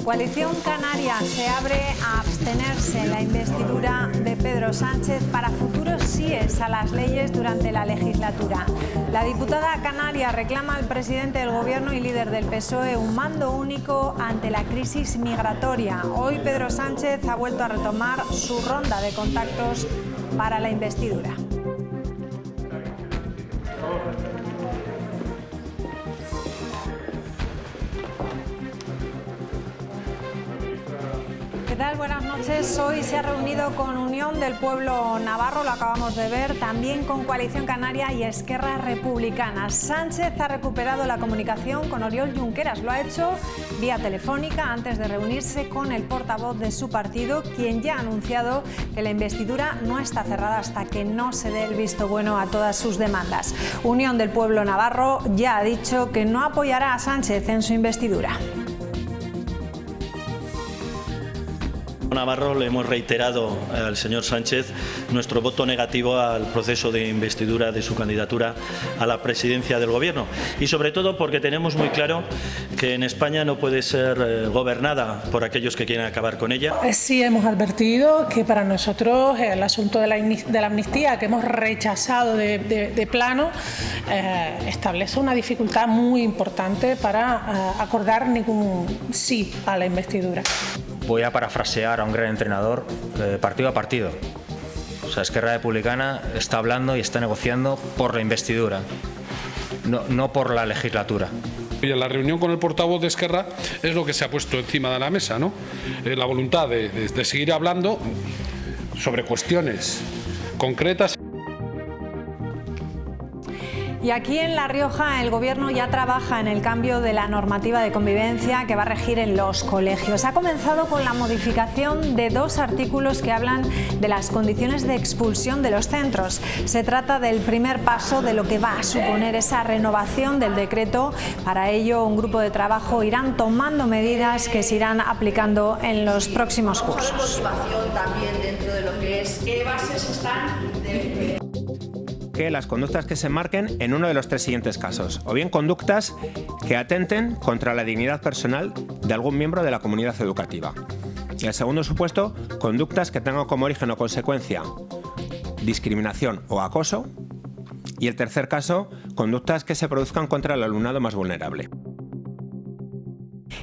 Coalición Canaria se abre a abstenerse en la investidura de Pedro Sánchez para futuros síes a las leyes durante la legislatura. La diputada canaria reclama al presidente del Gobierno y líder del PSOE un mando único ante la crisis migratoria. Hoy Pedro Sánchez ha vuelto a retomar su ronda de contactos para la investidura. ¿Qué tal? Buenas noches. Hoy se ha reunido con Unión del Pueblo Navarro, lo acabamos de ver, también con Coalición Canaria y Esquerra Republicana. Sánchez ha recuperado la comunicación con Oriol Junqueras, lo ha hecho vía telefónica antes de reunirse con el portavoz de su partido, quien ya ha anunciado que la investidura no está cerrada hasta que no se dé el visto bueno a todas sus demandas. Unión del Pueblo Navarro ya ha dicho que no apoyará a Sánchez en su investidura. Navarro le hemos reiterado al señor Sánchez nuestro voto negativo al proceso de investidura de su candidatura a la presidencia del Gobierno, y sobre todo porque tenemos muy claro que en España no puede ser gobernada por aquellos que quieren acabar con ella. Sí, hemos advertido que para nosotros el asunto de la amnistía, que hemos rechazado de plano, establece una dificultad muy importante para acordar ningún sí a la investidura. Voy a parafrasear a un gran entrenador, partido a partido. O sea, Esquerra Republicana está hablando y está negociando por la investidura, no por la legislatura. Y en la reunión con el portavoz de Esquerra es lo que se ha puesto encima de la mesa, ¿no? La voluntad de seguir hablando sobre cuestiones concretas. Y aquí en La Rioja el Gobierno ya trabaja en el cambio de la normativa de convivencia que va a regir en los colegios. Ha comenzado con la modificación de 2 artículos que hablan de las condiciones de expulsión de los centros. Se trata del primer paso de lo que va a suponer esa renovación del decreto. Para ello, un grupo de trabajo irán tomando medidas que se irán aplicando en los próximos cursos. También dentro de lo que es qué bases están que las conductas que se marquen en uno de los 3 siguientes casos, o bien conductas que atenten contra la dignidad personal de algún miembro de la comunidad educativa. Y el segundo supuesto, conductas que tengan como origen o consecuencia discriminación o acoso. Y el tercer caso, conductas que se produzcan contra el alumnado más vulnerable.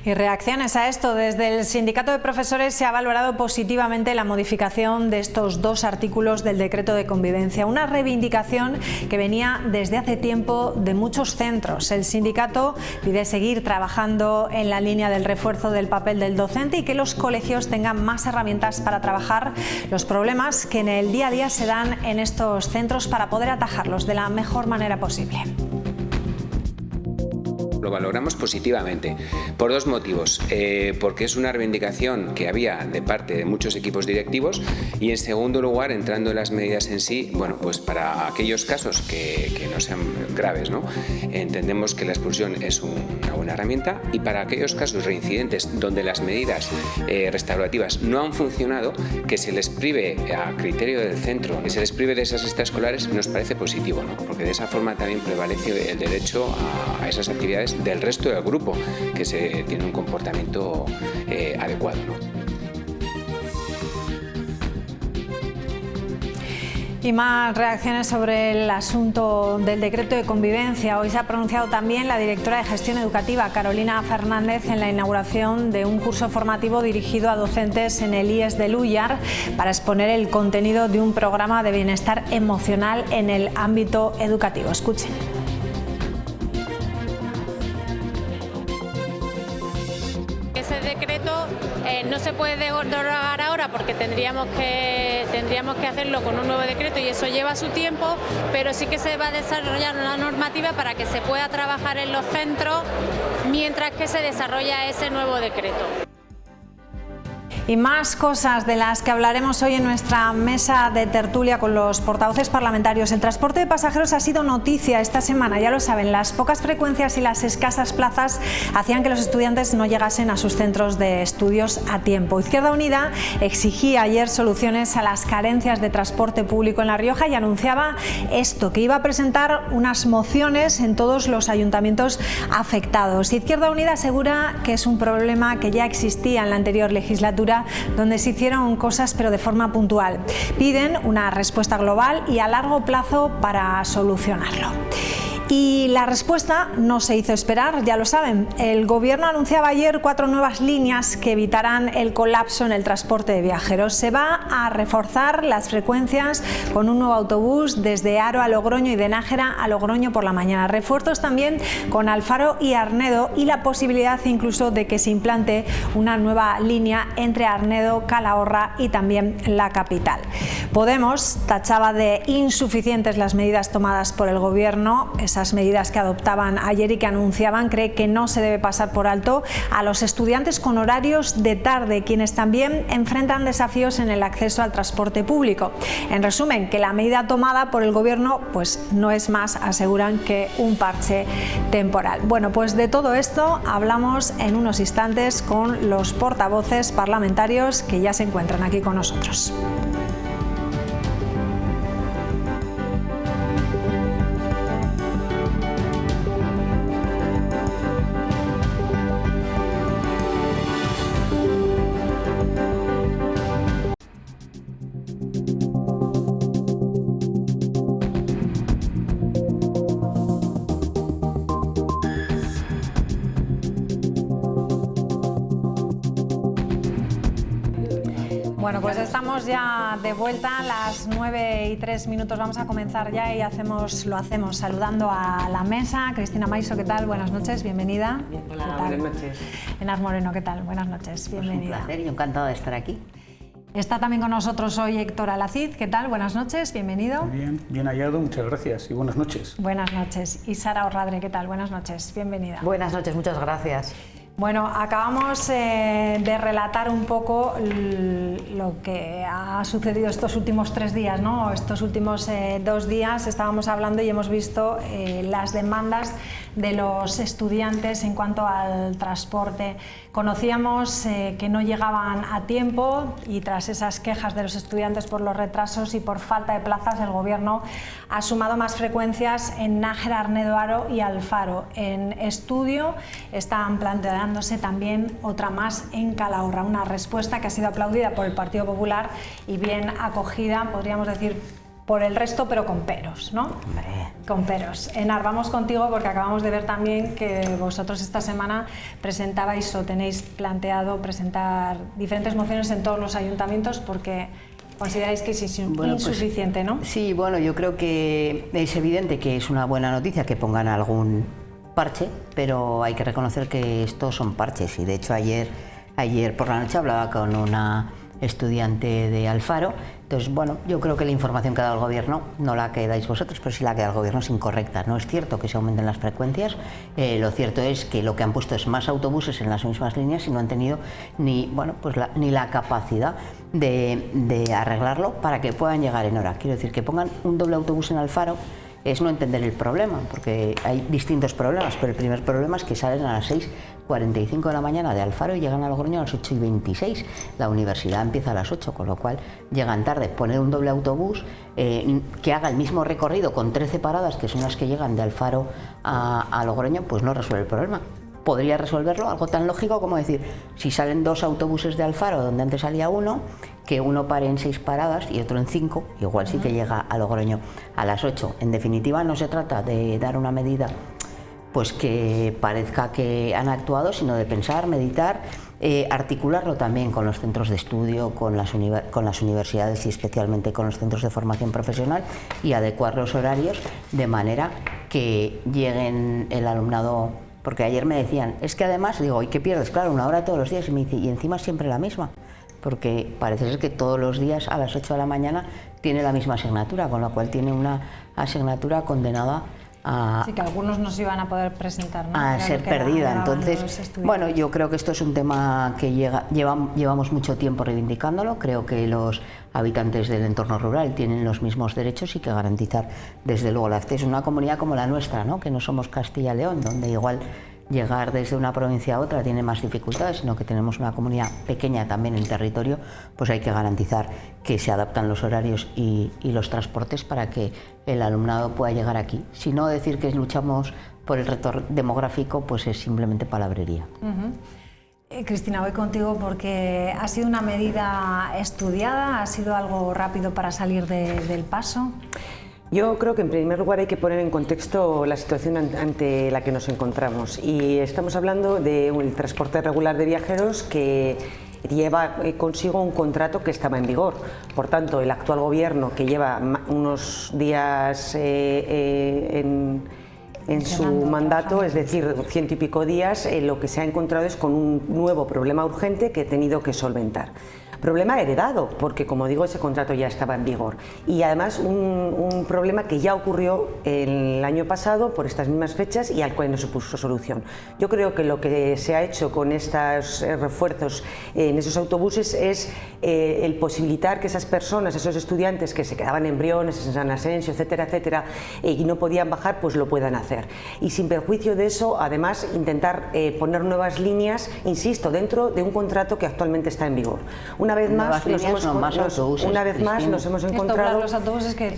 Y reacciones a esto. Desde el Sindicato de Profesores se ha valorado positivamente la modificación de estos 2 artículos del decreto de convivencia, una reivindicación que venía desde hace tiempo de muchos centros. El sindicato pide seguir trabajando en la línea del refuerzo del papel del docente y que los colegios tengan más herramientas para trabajar los problemas que en el día a día se dan en estos centros para poder atajarlos de la mejor manera posible. Lo valoramos positivamente por 2 motivos, porque es una reivindicación que había de parte de muchos equipos directivos, y en segundo lugar, entrando en las medidas en sí, bueno, pues para aquellos casos que no sean graves, ¿no? Entendemos que la expulsión es una buena herramienta, y para aquellos casos reincidentes donde las medidas restaurativas no han funcionado, que se les prive a criterio del centro, que se les prive de esas extraescolares, nos parece positivo, ¿no? Porque de esa forma también prevalece el derecho a esas actividades del resto del grupo, que se tiene un comportamiento adecuado, ¿no? Y más reacciones sobre el asunto del decreto de convivencia. Hoy se ha pronunciado también la directora de Gestión Educativa, Carolina Fernández, en la inauguración de un curso formativo dirigido a docentes en el IES de Lúllar para exponer el contenido de un programa de bienestar emocional en el ámbito educativo. Escuchen. Ese decreto no se puede derogar ahora porque tendríamos que hacerlo con un nuevo decreto y eso lleva su tiempo, pero sí que se va a desarrollar una normativa para que se pueda trabajar en los centros mientras que se desarrolla ese nuevo decreto. Y más cosas de las que hablaremos hoy en nuestra mesa de tertulia con los portavoces parlamentarios. El transporte de pasajeros ha sido noticia esta semana, ya lo saben. Las pocas frecuencias y las escasas plazas hacían que los estudiantes no llegasen a sus centros de estudios a tiempo. Izquierda Unida exigía ayer soluciones a las carencias de transporte público en La Rioja y anunciaba esto, que iba a presentar unas mociones en todos los ayuntamientos afectados. Izquierda Unida asegura que es un problema que ya existía en la anterior legislatura, donde se hicieron cosas pero de forma puntual. Piden una respuesta global y a largo plazo para solucionarlo. Y la respuesta no se hizo esperar, ya lo saben. El Gobierno anunciaba ayer 4 nuevas líneas que evitarán el colapso en el transporte de viajeros. Se va a reforzar las frecuencias con un nuevo autobús desde Haro a Logroño y de Nájera a Logroño por la mañana. Refuerzos también con Alfaro y Arnedo y la posibilidad incluso de que se implante una nueva línea entre Arnedo, Calahorra y también la capital. Podemos tachaba de insuficientes las medidas tomadas por el Gobierno. Esas medidas que adoptaban ayer y que anunciaban, cree que no se debe pasar por alto a los estudiantes con horarios de tarde, quienes también enfrentan desafíos en el acceso al transporte público. En resumen, que la medida tomada por el Gobierno pues no es más, aseguran, que un parche temporal. Bueno, pues de todo esto hablamos en unos instantes con los portavoces parlamentarios que ya se encuentran aquí con nosotros. Bueno, pues estamos ya de vuelta a las 9:03. Vamos a comenzar ya y lo hacemos saludando a la mesa. Cristina Maiso, ¿qué tal? Buenas noches, bienvenida. Hola, buenas noches. Enar Moreno, ¿qué tal? Buenas noches, bienvenida. Pues un placer y encantada de estar aquí. Está también con nosotros hoy Héctor Alacid, ¿qué tal? Buenas noches, bienvenido. Muy bien, bien hallado, muchas gracias y buenas noches. Buenas noches. Y Sara Orradre, ¿qué tal? Buenas noches, bienvenida. Buenas noches, muchas gracias. Bueno, acabamos de relatar un poco lo que ha sucedido estos últimos 3 días, ¿no? Estos últimos 2 días estábamos hablando y hemos visto las demandas de los estudiantes en cuanto al transporte. Conocíamos que no llegaban a tiempo y tras esas quejas de los estudiantes por los retrasos y por falta de plazas, el Gobierno ha sumado más frecuencias en Nájera, Arnedo, Haro y Alfaro. En estudio están planteándose también otra más en Calahorra, una respuesta que ha sido aplaudida por el Partido Popular y bien acogida, podríamos decir, por el resto, pero con peros, ¿no? Con peros. Enar, vamos contigo porque acabamos de ver también que vosotros esta semana presentabais o tenéis planteado presentar diferentes mociones en todos los ayuntamientos porque consideráis que es insuficiente, ¿no? Sí, bueno, yo creo que es evidente que es una buena noticia que pongan algún parche, pero hay que reconocer que estos son parches y de hecho ayer por la noche hablaba con una estudiante de Alfaro. Entonces, bueno, yo creo que la información que ha dado el Gobierno, no la que dais vosotros, pero sí la que da el Gobierno, es incorrecta. No es cierto que se aumenten las frecuencias, lo cierto es que lo que han puesto es más autobuses en las mismas líneas y no han tenido ni la capacidad de arreglarlo para que puedan llegar en hora. Quiero decir, que pongan un doble autobús en Alfaro es no entender el problema, porque hay distintos problemas, pero el primer problema es que salen a las 6:45 de la mañana de Alfaro y llegan a Logroño a las 8:26. La universidad empieza a las 8, con lo cual llegan tarde. Poner un doble autobús que haga el mismo recorrido con 13 paradas, que son las que llegan de Alfaro a Logroño, pues no resuelve el problema. Podría resolverlo algo tan lógico como decir, si salen 2 autobuses de Alfaro donde antes salía uno, que uno pare en 6 paradas y otro en 5, igual sí que llega a Logroño a las 8. En definitiva, no se trata de dar una medida pues que parezca que han actuado, sino de pensar, meditar, articularlo también con los centros de estudio, con las universidades y especialmente con los centros de formación profesional y adecuar los horarios de manera que lleguen el alumnado. Porque ayer me decían, es que además, digo, ¿y qué pierdes? Claro, 1 hora todos los días. Y me dice, y encima siempre la misma. Porque parece ser que todos los días a las 8 de la mañana tiene la misma asignatura, con lo cual tiene una asignatura condenada Sí, que algunos no se iban a poder presentar, ¿no? A ser perdida. Entonces, bueno, yo creo que esto es un tema que llevamos mucho tiempo reivindicándolo. Creo que los habitantes del entorno rural tienen los mismos derechos y que garantizar, desde luego, el acceso a una comunidad como la nuestra, ¿no? Que no somos Castilla y León, donde igual llegar desde una provincia a otra tiene más dificultades, sino que tenemos una comunidad pequeña también en territorio, pues hay que garantizar que se adaptan los horarios y los transportes para que el alumnado pueda llegar aquí. Si no, decir que luchamos por el reto demográfico, pues es simplemente palabrería. Cristina, voy contigo porque ha sido una medida estudiada, ha sido algo rápido para salir del paso. Yo creo que en primer lugar hay que poner en contexto la situación ante la que nos encontramos, y estamos hablando del transporte regular de viajeros que lleva consigo un contrato que estaba en vigor. Por tanto, el actual gobierno, que lleva unos días en su mandato, es decir, 100 y pico días, lo que se ha encontrado es con un nuevo problema urgente que ha tenido que solventar. Problema heredado, porque como digo, ese contrato ya estaba en vigor, y además un problema que ya ocurrió el año pasado por estas mismas fechas y al cual no se puso solución. Yo creo que lo que se ha hecho con estos refuerzos en esos autobuses es el posibilitar que esas personas, esos estudiantes que se quedaban en Briones, en San Asensio, etcétera, etcétera, y no podían bajar, pues lo puedan hacer. Y sin perjuicio de eso, además, intentar poner nuevas líneas, insisto, dentro de un contrato que actualmente está en vigor. Una vez más nos hemos encontrado...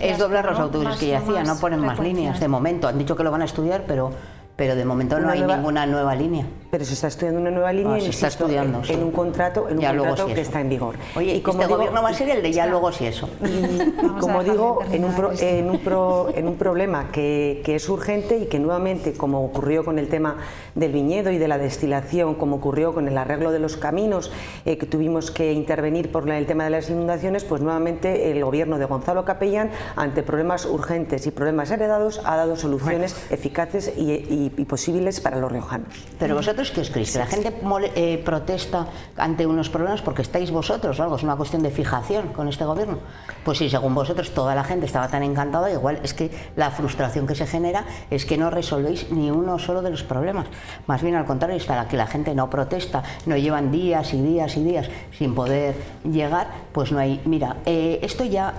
Es doblar los autobuses que ya hacía, no ponen más líneas. De momento han dicho que lo van a estudiar, pero de momento no hay ninguna nueva línea. Pero se está estudiando una nueva línea en un contrato que está en vigor. Oye, y como este gobierno va a ser el de ya luego si eso. Y como digo, en un problema que es urgente y que nuevamente, como ocurrió con el tema del viñedo y de la destilación, como ocurrió con el arreglo de los caminos, que tuvimos que intervenir por el tema de las inundaciones, pues nuevamente el gobierno de Gonzalo Capellán, ante problemas urgentes y problemas heredados, ha dado soluciones eficaces y posibles para los riojanos. Pero vosotros, ¿qué os creéis? ¿Que la gente protesta ante unos problemas porque estáis vosotros o algo? ¿Es una cuestión de fijación con este gobierno? Pues si según vosotros toda la gente estaba tan encantada, igual es que la frustración que se genera es que no resolvéis ni uno solo de los problemas. Más bien al contrario, está que la gente no protesta, no llevan días y días y días sin poder llegar, pues no hay... Mira, esto ya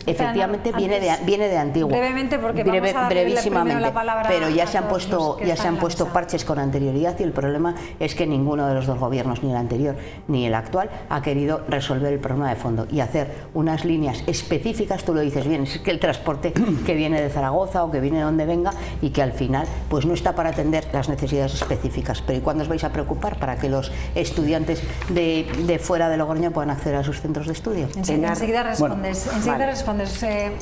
efectivamente viene de antiguo. Brevemente, porque vamos a darle primero la palabra, pero ya se han puesto parches con anterioridad, y el problema es que ninguno de los dos gobiernos, ni el anterior ni el actual, ha querido resolver el problema de fondo y hacer unas líneas específicas. Tú lo dices bien, es que el transporte que viene de Zaragoza o que viene de donde venga y que al final pues no está para atender las necesidades específicas. Pero ¿y cuándo os vais a preocupar para que los estudiantes de fuera de Logroño puedan acceder a sus centros de estudio? Enseguida respondes.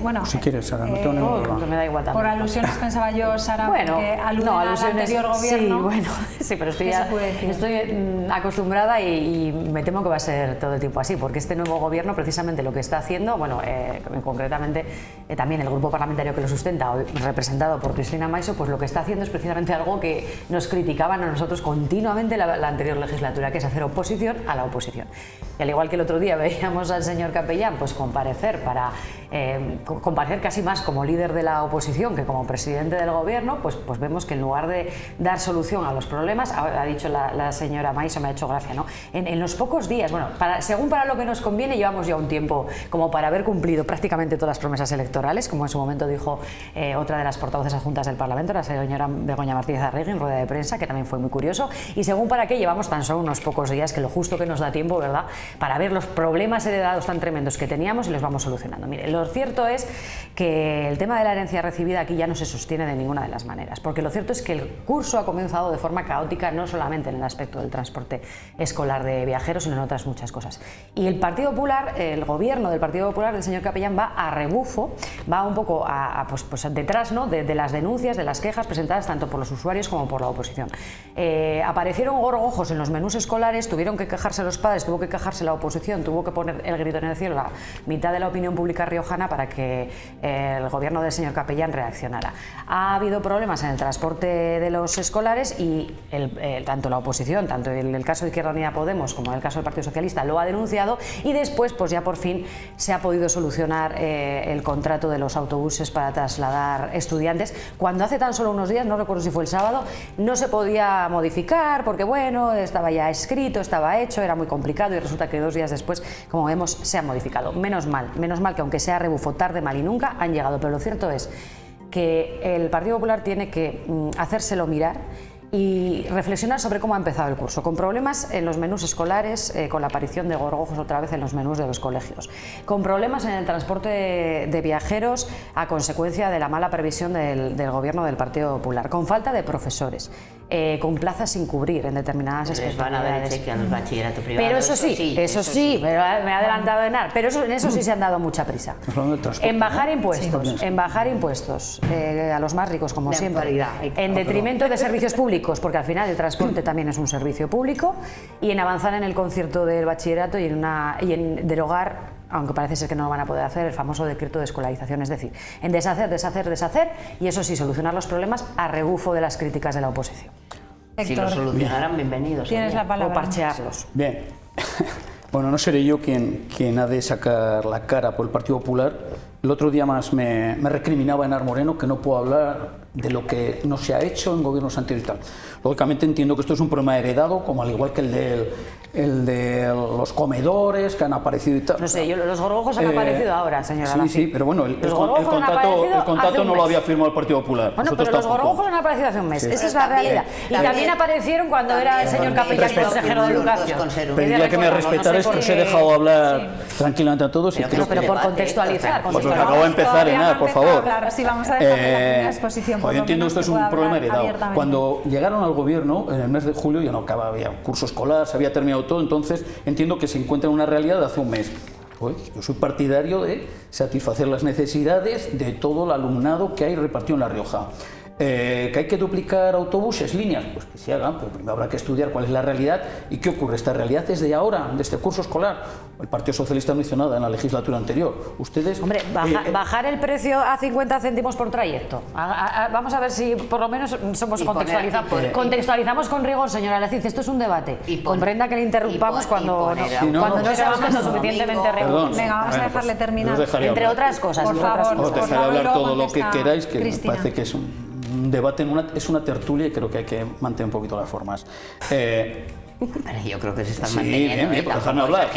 Bueno, si quieres, Sara, no tengo ningún problema. Me da igual también. Por alusiones pensaba yo, Sara, porque alusiones al anterior gobierno. Sí, pero estoy acostumbrada y me temo que va a ser todo el tiempo así, porque este nuevo gobierno precisamente lo que está haciendo, concretamente también el grupo parlamentario que lo sustenta, representado por Cristina Maiso, pues lo que está haciendo es precisamente algo que nos criticaban a nosotros continuamente la anterior legislatura, que es hacer oposición a la oposición. Y al igual que el otro día veíamos al señor Capellán pues comparecer casi más como líder de la oposición que como presidente del gobierno, pues vemos que en lugar de dar solución a los problemas, ha dicho la señora Maiso, me ha hecho gracia, ¿no? En los pocos días, según para lo que nos conviene, llevamos ya un tiempo como para haber cumplido prácticamente todas las promesas electorales, como en su momento dijo otra de las portavoces adjuntas del Parlamento, la señora Begoña Martínez Arregui, en rueda de prensa, que también fue muy curioso, y según para qué llevamos tan solo unos pocos días, que lo justo que nos da tiempo, ¿verdad?, para ver los problemas heredados tan tremendos que teníamos y los vamos solucionando. Mire, lo cierto es que el tema de la herencia recibida aquí ya no se sostiene de ninguna de las maneras, porque lo cierto es que el curso ha comenzado de forma caótica, no solamente en el aspecto del transporte escolar de viajeros, sino en otras muchas cosas. Y el Partido Popular, el gobierno del Partido Popular del señor Capellán, va a rebufo, va un poco pues detrás, ¿no?, de las denuncias, de las quejas presentadas tanto por los usuarios como por la oposición. Aparecieron gorgojos en los menús escolares, tuvieron que quejarse los padres, tuvo que quejarse la oposición, tuvo que poner el grito en el cielo la mitad de la opinión pública riojana para que el gobierno del señor Capellán reaccionara. Ha habido problemas en el transporte de los escolares y tanto la oposición, tanto en el caso de Izquierda Unida Podemos como en el caso del Partido Socialista, lo ha denunciado, y después pues ya por fin se ha podido solucionar el contrato de los autobuses para trasladar estudiantes, cuando hace tan solo unos días, no recuerdo si fue el sábado, no se podía modificar porque bueno, estaba ya escrito, estaba hecho, era muy complicado, y resulta que 2 días después, como vemos, se ha modificado. Menos mal que aunque sea rebufo tarde, mal y nunca, han llegado, pero lo cierto es que el Partido Popular tiene que hacérselo mirar y reflexionar sobre cómo ha empezado el curso, con problemas en los menús escolares, con la aparición de gorgojos otra vez en los menús de los colegios, con problemas en el transporte de viajeros a consecuencia de la mala previsión del gobierno del Partido Popular, con falta de profesores, con plazas sin cubrir en determinadas especialidades. Pero eso sí, me he adelantado en nada, pero en eso sí se han dado mucha prisa. En bajar impuestos, a los más ricos, como siempre, en detrimento de servicios públicos, porque al final el transporte también es un servicio público, y en avanzar en el concierto del bachillerato y en derogar, aunque parece ser que no lo van a poder hacer, el famoso decreto de escolarización, es decir, en deshacer, y eso sí, solucionar los problemas a rebufo de las críticas de la oposición. Si lo solucionaran, bienvenidos. Tienes la palabra. O parchearlos. Bien. Bueno, no seré yo quien ha de sacar la cara por el Partido Popular. El otro día más me recriminaba Enar Moreno que no puedo hablar de lo que no se ha hecho en gobiernos anteriores y tal. Lógicamente entiendo que esto es un problema heredado, como al igual que el de los comedores que han aparecido y tal. No sé, los gorgojos han aparecido ahora, señora. Sí, pero bueno, el contrato no lo había firmado el Partido Popular. Bueno, pero los gorgojos han aparecido hace un mes, esa es la realidad. Y también aparecieron cuando era el señor Capellán consejero de Educación. Pediría que me respetarais, que os he dejado hablar tranquilamente a todos. Pero por contextualizar. Pues acabo de empezar, Enar, por favor. Sí, vamos a dejar una exposición. Yo entiendo que esto es un problema heredado. Cuando llegaron al gobierno, en el mes de julio, ya no acababa, había curso escolar, se había terminado todo, entonces entiendo que se encuentra en una realidad de hace un mes. Pues yo soy partidario de satisfacer las necesidades de todo el alumnado que hay repartido en La Rioja. ¿Que hay que duplicar autobuses, líneas? Pues que se hagan, pero primero habrá que estudiar cuál es la realidad y qué ocurre. Esta realidad desde ahora, de este curso escolar. El Partido Socialista no hizo nada en la legislatura anterior. Ustedes... Hombre, bajar el precio a 50 céntimos por trayecto. Vamos a ver si por lo menos somos contextualizamos con rigor, señora Lacid. Esto es un debate. Comprenda que le interrumpamos cuando no seamos lo suficientemente rigurosos. Venga, vamos a dejarle terminar. Entre otras cosas. Por favor, os dejaré hablar todo lo que queráis, que me parece que es un debate, es una tertulia, y creo que hay que mantener un poquito las formas. Yo creo que se están manteniendo. Sí, bien, pues dejadme hablar.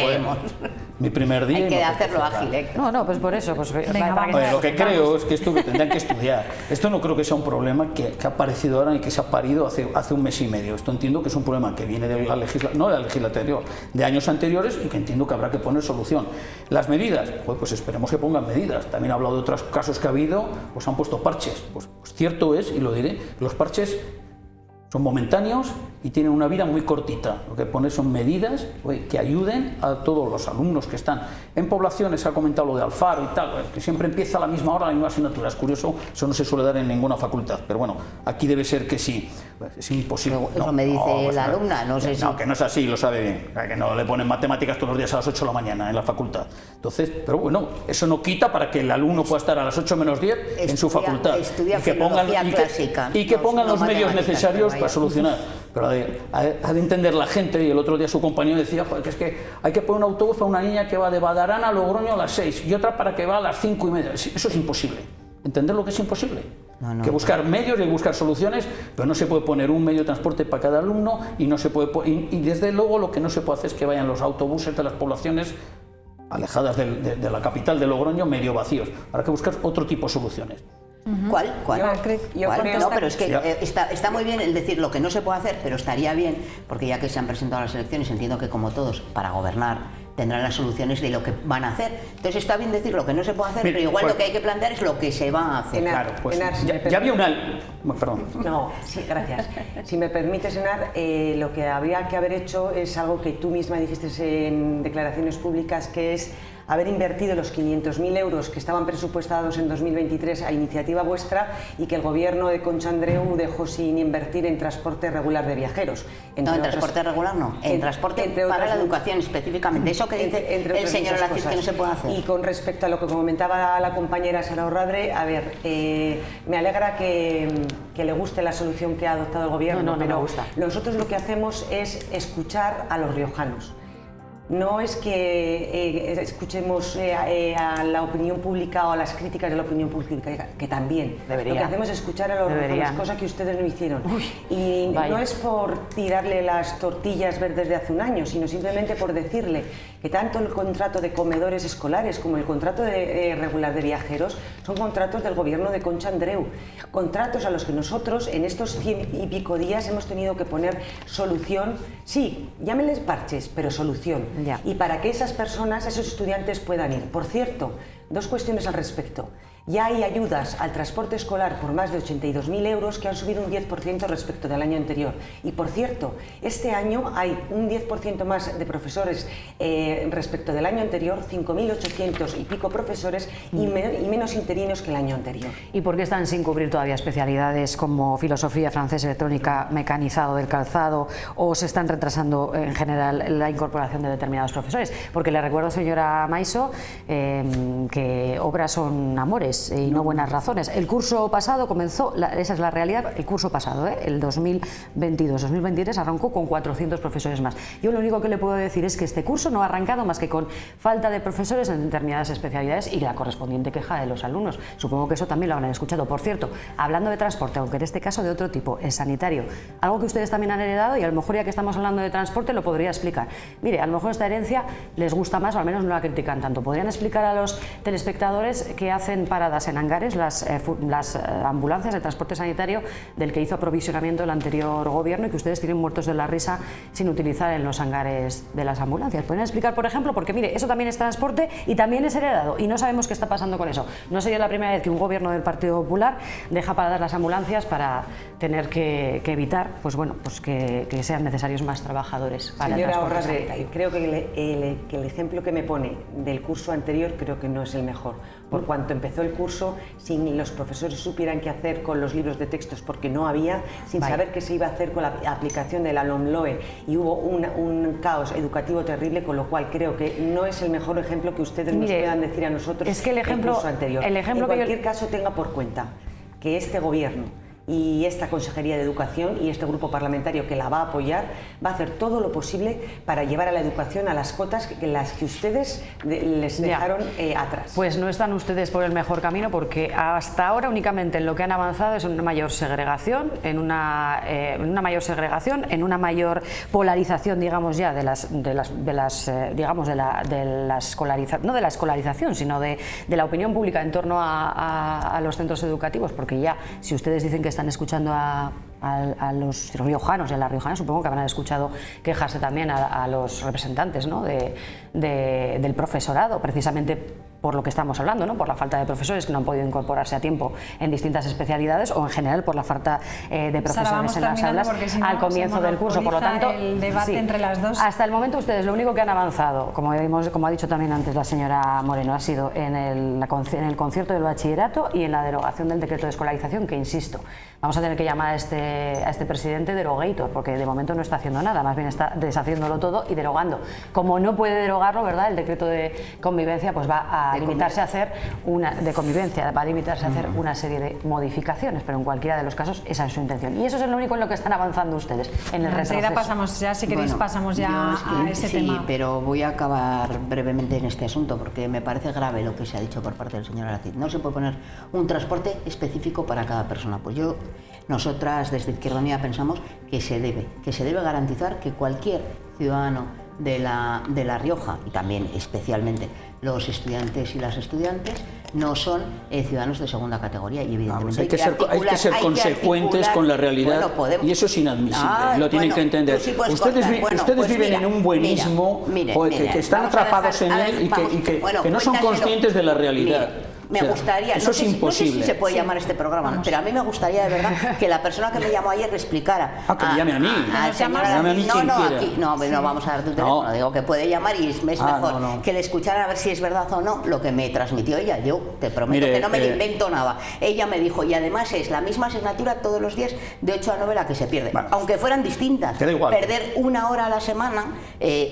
Mi primer día. Hay que hacerlo ágil. No, pues por eso. Lo que creo es que esto que tendrán que estudiar. Esto no creo que sea un problema que ha aparecido ahora y que se ha parido hace un mes y medio. Esto entiendo que es un problema que viene de la legislatura anterior, de años anteriores, y que entiendo que habrá que poner solución. Las medidas, pues esperemos que pongan medidas. También he hablado de otros casos que ha habido, pues han puesto parches. Pues cierto es, y lo diré, los parches son momentáneos y tienen una vida muy cortita. Lo que pone son medidas que ayuden a todos los alumnos que están en poblaciones. Se ha comentado lo de Alfaro y tal, que siempre empieza a la misma hora la misma asignatura. Es curioso, eso no se suele dar en ninguna facultad, pero bueno, aquí debe ser que sí. Es imposible. Eso me dice la alumna, no sé si... No, que no es así, lo sabe bien. Que no le ponen matemáticas todos los días a las 8 de la mañana en la facultad. Entonces, pero bueno, eso no quita para que el alumno pueda estar a las 8 menos 10 en su facultad. Y que pongan los medios necesarios para solucionar. Pero ha de entender la gente, y el otro día su compañero decía, joder, que es que hay que poner un autobús para una niña que va de Badarán a Logroño a las 6 y otra para que va a las 5:30. Eso es imposible. ¿Entender lo que es imposible? Hay que buscar medios y buscar soluciones, pero no se puede poner un medio de transporte para cada alumno, y no se puede y desde luego lo que no se puede hacer es que vayan los autobuses de las poblaciones alejadas de la capital de Logroño medio vacíos. Habrá que buscar otro tipo de soluciones. ¿Cuál? No, pero es que está muy bien el decir lo que no se puede hacer, pero estaría bien, porque ya que se han presentado las elecciones, entiendo que como todos, para gobernar, tendrán las soluciones de lo que van a hacer. Entonces está bien decir lo que no se puede hacer, pero igual lo que hay que plantear es lo que se va a hacer. Claro, pues ya había una... Perdón. No, sí, gracias. Si me permites, Enar, lo que había que haber hecho es algo que tú misma dijiste en declaraciones públicas, que es haber invertido los 500.000 euros que estaban presupuestados en 2023 a iniciativa vuestra, y que el gobierno de Concha Andreu dejó sin invertir en transporte regular de viajeros. No, en transporte regular no, en transporte para la educación específicamente. Eso que dice el señor Alacid que no se puede hacer. Y con respecto a lo que comentaba la compañera Sara Orradre, a ver, me alegra que le guste la solución que ha adoptado el gobierno, pero me gusta. Nosotros lo que hacemos es escuchar a los riojanos. No es que escuchemos a la opinión pública o a las críticas de la opinión pública, que también. Debería. Lo que hacemos es escuchar a los riojanos, cosa que ustedes no hicieron. Y no es por tirarle las tortillas verdes de hace un año, sino simplemente por decirle que tanto el contrato de comedores escolares como el contrato regular de viajeros son contratos del gobierno de Concha Andreu. Contratos a los que nosotros en estos 100 y pico días hemos tenido que poner solución. Sí, llámenles parches, pero solución. Ya. Y para que esas personas, esos estudiantes puedan ir. Por cierto, dos cuestiones al respecto. Ya hay ayudas al transporte escolar por más de 82.000 euros que han subido un 10% respecto del año anterior. Y por cierto, este año hay un 10% más de profesores respecto del año anterior, 5.800 y pico profesores y menos interinos que el año anterior. ¿Y por qué están sin cubrir todavía especialidades como filosofía, francés, electrónica, mecanizado del calzado, o se están retrasando en general la incorporación de determinados profesores? Porque le recuerdo, señora Maiso, que obras son amores y no buenas razones. El curso pasado comenzó, esa es la realidad, el curso pasado, el 2022-2023 arrancó con 400 profesores más. Yo lo único que le puedo decir es que este curso no ha arrancado más que con falta de profesores en determinadas especialidades y la correspondiente queja de los alumnos. Supongo que eso también lo habrán escuchado. Por cierto, hablando de transporte, aunque en este caso de otro tipo, el sanitario, algo que ustedes también han heredado y a lo mejor ya que estamos hablando de transporte lo podría explicar. Mire, a lo mejor esta herencia les gusta más o al menos no la critican tanto. ¿Podrían explicar a los telespectadores qué hacen paradas en hangares las ambulancias de transporte sanitario del que hizo aprovisionamiento el anterior gobierno y que ustedes tienen muertos de la risa sin utilizar en los hangares de las ambulancias? ¿Pueden explicar, por ejemplo? Porque mire, eso también es transporte y también es heredado y no sabemos qué está pasando con eso. No sería la primera vez que un gobierno del Partido Popular deja paradas las ambulancias para tener que evitar, pues bueno, pues que sean necesarios más trabajadores para el transporte sanitario. Creo que el ejemplo que me pone del curso anterior creo que no es el mejor. Por cuanto empezó el curso, sin los profesores supieran qué hacer con los libros de textos porque no había, sin saber qué se iba a hacer con la aplicación de la LOMLOE, y hubo un caos educativo terrible, con lo cual creo que no es el mejor ejemplo que ustedes nos puedan decir a nosotros es que el curso anterior. En cualquier caso, tenga por cuenta que este gobierno y esta Consejería de Educación y este grupo parlamentario que la va a apoyar va a hacer todo lo posible para llevar a la educación a las cotas que las que ustedes les dejaron atrás. Pues no están ustedes por el mejor camino, porque hasta ahora únicamente en lo que han avanzado es en una mayor segregación, en una mayor polarización, digamos ya de la escolarización, no de la escolarización, sino de la opinión pública en torno a los centros educativos, porque ya si ustedes dicen que están escuchando a los riojanos y a las riojanas, supongo que habrán escuchado quejarse también a los representantes, ¿no?, del profesorado, precisamente por lo que estamos hablando, ¿no?, por la falta de profesores que no han podido incorporarse a tiempo en distintas especialidades o en general por la falta de profesores en las aulas al comienzo del curso. Por lo tanto, el debate entre las dos. Hasta el momento ustedes lo único que han avanzado, como ha dicho también antes la señora Moreno, ha sido en el concierto del bachillerato y en la derogación del decreto de escolarización, que insisto, vamos a tener que llamar a este presidente derogator, porque de momento no está haciendo nada, más bien está deshaciéndolo todo y derogando. Como no puede derogarlo, ¿verdad?, el decreto de convivencia, pues va a limitarse a hacer una serie de modificaciones, pero en cualquiera de los casos esa es su intención. Y eso es lo único en lo que están avanzando ustedes, en el retroceso. Enseguida pasamos ya, si queréis, pasamos ya a ese tema. Sí, pero voy a acabar brevemente en este asunto, porque me parece grave lo que se ha dicho por parte del señor Alacid. No se puede poner un transporte específico para cada persona. Pues nosotras desde Izquierda Unida pensamos que se debe garantizar que cualquier ciudadano de La Rioja, y también especialmente los estudiantes y las estudiantes, no son ciudadanos de segunda categoría, y evidentemente hay que ser consecuentes con la realidad, y eso es inadmisible, lo tienen que entender. Ustedes viven en un buenismo que están atrapados en él y que no son conscientes de la realidad. Me gustaría, eso es imposible. No sé si se puede llamar este programa, pero a mí me gustaría de verdad que la persona que me llamó ayer le explicara. Que me llame a mí. No vamos a dar tu teléfono, digo que puede llamar y es mejor que le escuchara a ver si es verdad o no lo que me transmitió ella. Yo te prometo que no me le invento nada. Ella me dijo, y además es la misma asignatura todos los días de 8 a 9 la que se pierde, aunque fueran distintas. Te da igual. Perder una hora a la semana,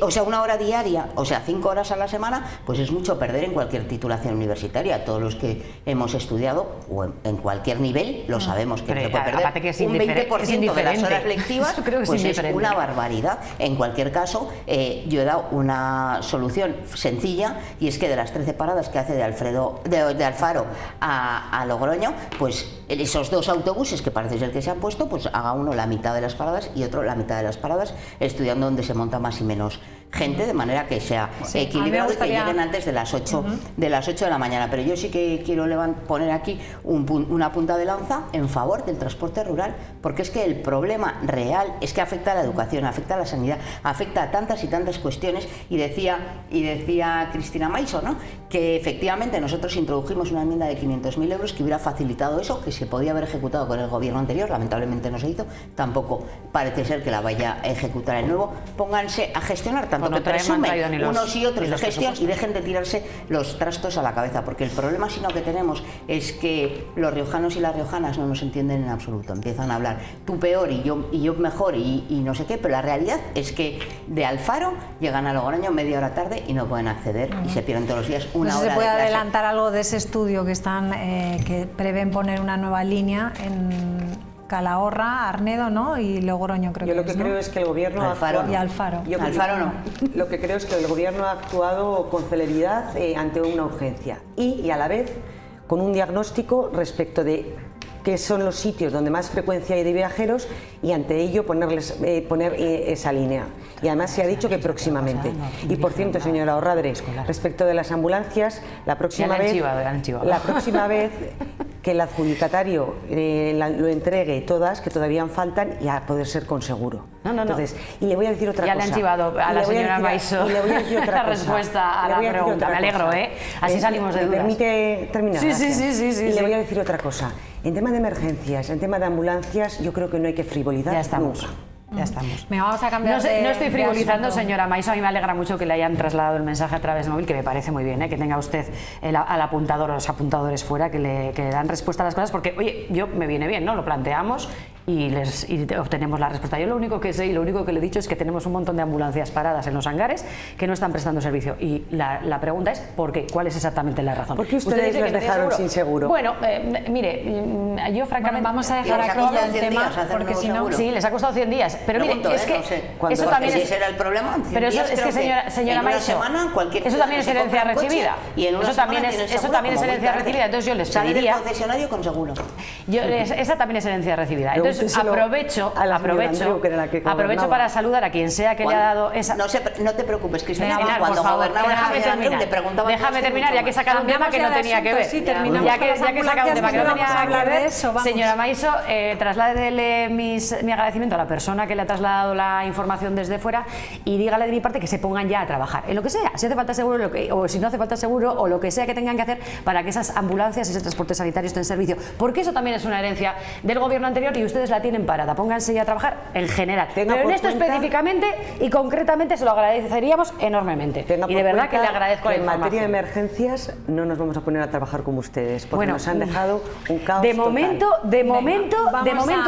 o sea, una hora diaria, o sea, 5 horas a la semana, pues es mucho perder en cualquier titulación universitaria. Todos los que hemos estudiado o en cualquier nivel lo sabemos que se puede perder un 20% de las horas lectivas, pues es una barbaridad. En cualquier caso, yo he dado una solución sencilla, y es que de las 13 paradas que hace de Alfaro a Logroño, pues esos 2 autobuses que parece ser que se han puesto, pues haga uno la mitad de las paradas y otro la mitad de las paradas, estudiando donde se monta más y menos gente, de manera que sea equilibrado y que lleguen antes de las 8 de la mañana. Pero yo sí que quiero poner aquí una punta de lanza en favor del transporte rural, porque es que el problema real es que afecta a la educación, afecta a la sanidad, afecta a tantas y tantas cuestiones, y decía Cristina Maiso, ¿no?, que efectivamente nosotros introdujimos una enmienda de 500.000 euros que hubiera facilitado eso, que se podía haber ejecutado con el gobierno anterior, lamentablemente no se hizo, tampoco parece ser que la vaya a ejecutar el nuevo. Pónganse a gestionar, tanto que presumen unos y otros de gestión, y dejen de tirarse los trastos a la cabeza, porque el problema sino que tenemos es que los riojanos y las riojanas no nos entienden en absoluto. Empiezan a hablar tú peor y yo mejor y no sé qué, pero la realidad es que de Alfaro llegan a Logroño media hora tarde y no pueden acceder y se pierden todos los días una hora de clase. ¿Se puede adelantar algo de ese estudio que prevén poner una nueva línea en Calahorra, Arnedo, ¿no?, y Logroño, creo que Yo lo que creo es que el gobierno Alfaro y Alfaro. Alfaro no. Lo que creo es que el gobierno ha actuado con celeridad ante una urgencia y a la vez con un diagnóstico respecto de qué son los sitios donde más frecuencia hay de viajeros, y ante ello poner esa línea. Y además se ha dicho que próximamente. Y por cierto, señora Orradre, respecto de las ambulancias, la próxima vez que el adjudicatario lo entregue todas, que todavía faltan, y a poder ser con seguro. Entonces, y le voy a decir otra cosa. Ya le han chivado a la señora Maiso la respuesta a la pregunta. Me alegro, ¿eh? Así salimos de dudas. ¿Me permite terminar? Sí. Y le voy a decir otra cosa. En tema de emergencias, en tema de ambulancias, yo creo que no hay que frivolizar. Ya estamos. Ya estamos. Vamos a cambiar no estoy frivolizando, señora Maiso. A mí me alegra mucho que le hayan trasladado el mensaje a través de móvil, que me parece muy bien, que tenga usted al apuntador o los apuntadores fuera que le dan respuesta a las cosas, porque, oye, me viene bien, ¿no? Lo planteamos y obtenemos la respuesta. Yo lo único que sé y lo único que le he dicho es que tenemos un montón de ambulancias paradas en los hangares que no están prestando servicio. Y la pregunta es, ¿por qué? ¿Cuál es exactamente la razón? ¿Por qué ustedes las dejaron sin seguro? Bueno, mire, yo francamente... vamos a dejar aquí el tema, porque si no... Sí, les ha costado 100 días. Pero mire, es que eso también es... era el problema. Pero eso es que, señora Maiso, eso también es herencia recibida. Eso también es herencia recibida. Entonces yo les pediría... Salir concesionario con seguro. Esa también es herencia recibida. Entonces aprovecho para saludar a quien sea que le ha dado esa... No te preocupes, Cristina, cuando gobernaba déjame terminar, ya que he sacado un tema que no tenía que ver. Ya que he sacado un tema que no tenía que ver, señora Maiso, trasládele mi agradecimiento a la persona que le ha trasladado la información desde fuera, y dígale de mi parte que se pongan ya a trabajar en lo que sea, si hace falta seguro o si no hace falta seguro, o lo que sea que tengan que hacer para que esas ambulancias y ese transporte sanitario estén en servicio, porque eso también es una herencia del gobierno anterior y ustedes la tienen parada. Pónganse ya a trabajar en general, pero en esto específicamente y concretamente se lo agradeceríamos enormemente, y de verdad que le agradezco la información. En materia de emergencias no nos vamos a poner a trabajar como ustedes, porque nos han dejado un caos de momento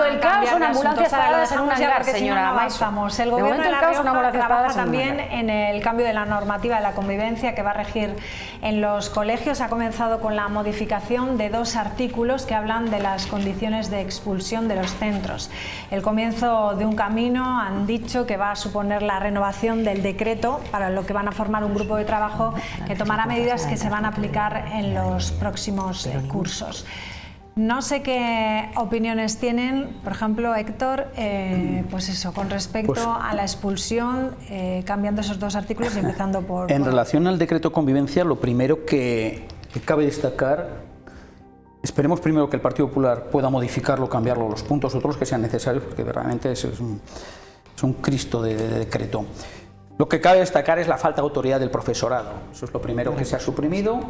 el caos son ambulancias paradas en un hangar, señora Maiso. El gobierno de La Rioja trabaja también en el cambio de la normativa de la convivencia que va a regir en los colegios. Ha comenzado con la modificación de 2 artículos que hablan de las condiciones de expulsión de los centros. El comienzo de un camino, han dicho, que va a suponer la renovación del decreto, para lo que van a formar un grupo de trabajo que tomará medidas que se van a aplicar en los próximos cursos. No sé qué opiniones tienen, por ejemplo, Héctor, pues eso, con respecto a la expulsión, cambiando esos 2 artículos y empezando por... En relación al decreto convivencia, lo primero que cabe destacar, esperemos primero que el Partido Popular pueda modificarlo, cambiarlo, los puntos otros que sean necesarios, porque realmente es un Cristo de decreto. Lo que cabe destacar es la falta de autoridad del profesorado. Eso es lo primero que se ha suprimido.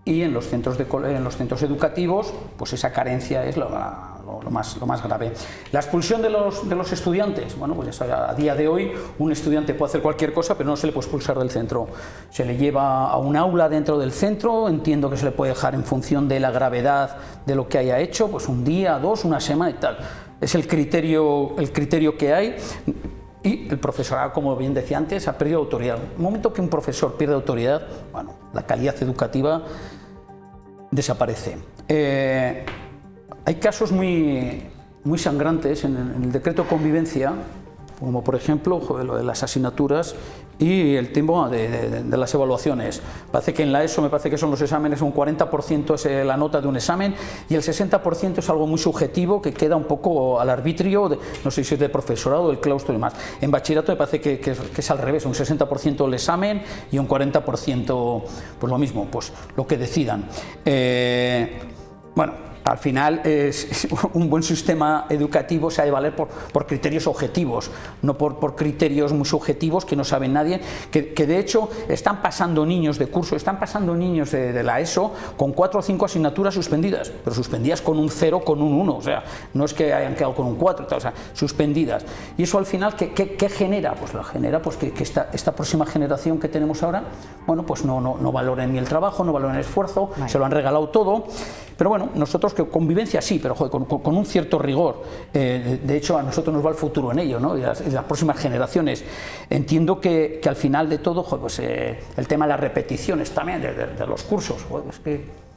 y en los centros educativos pues esa carencia es lo más grave. La expulsión de los estudiantes, bueno, pues a día de hoy un estudiante puede hacer cualquier cosa, pero no se le puede expulsar del centro. Se le lleva a un aula dentro del centro, entiendo que se le puede dejar en función de la gravedad de lo que haya hecho, pues un día, 2, una semana y tal. Es el criterio que hay. Y el profesorado, como bien decía antes, ha perdido autoridad. En el momento que un profesor pierde autoridad, bueno, la calidad educativa desaparece. Hay casos muy sangrantes en el decreto de convivencia, como por ejemplo lo de las asignaturas y el tema de las evaluaciones. Parece que en la ESO, me parece que son los exámenes, un 40% es la nota de un examen y el 60% es algo muy subjetivo que queda un poco al arbitrio, no sé si es del profesorado, del claustro y demás. En bachillerato me parece que es al revés, un 60% el examen y un 40% pues lo mismo, pues lo que decidan. Bueno, al final es un buen sistema educativo se ha de valer por criterios objetivos, no por criterios muy subjetivos que no sabe nadie, que de hecho están pasando niños de curso, están pasando niños de la ESO con 4 o 5 asignaturas suspendidas, pero suspendidas con un 0, con un 1, o sea, no es que hayan quedado con un 4, o sea, suspendidas. Y eso al final, ¿qué genera? Pues lo genera pues que esta próxima generación que tenemos ahora, bueno, pues no valoren ni el trabajo, no valoren el esfuerzo, se lo han regalado todo. Pero bueno, nosotros que convivencia sí, pero joder, con un cierto rigor. De hecho, a nosotros nos va el futuro en ello, ¿no? Y las próximas generaciones. Entiendo que al final de todo, joder, pues, el tema de las repeticiones también, de los cursos. Joder, es que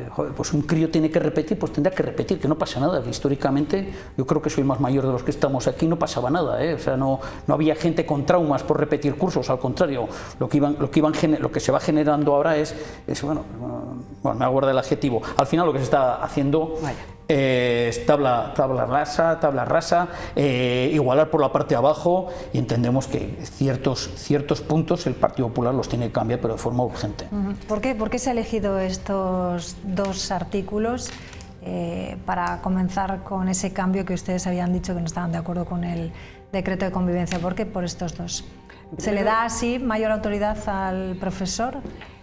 joder, pues un crío tiene que repetir, pues tendrá que repetir, que no pasa nada. Que históricamente, yo creo que soy más mayor de los que estamos aquí, no pasaba nada, O sea, no había gente con traumas por repetir cursos, al contrario, lo que se va generando ahora es bueno, me aguarda el adjetivo. Al final lo que se está haciendo es tabla rasa, igualar por la parte de abajo, y entendemos que ciertos puntos el Partido Popular los tiene que cambiar, pero de forma urgente. ¿Por qué se ha elegido estos 2 artículos para comenzar con ese cambio que ustedes habían dicho que no estaban de acuerdo con el decreto de convivencia? ¿Por qué por estos 2? ¿Se le da así mayor autoridad al profesor?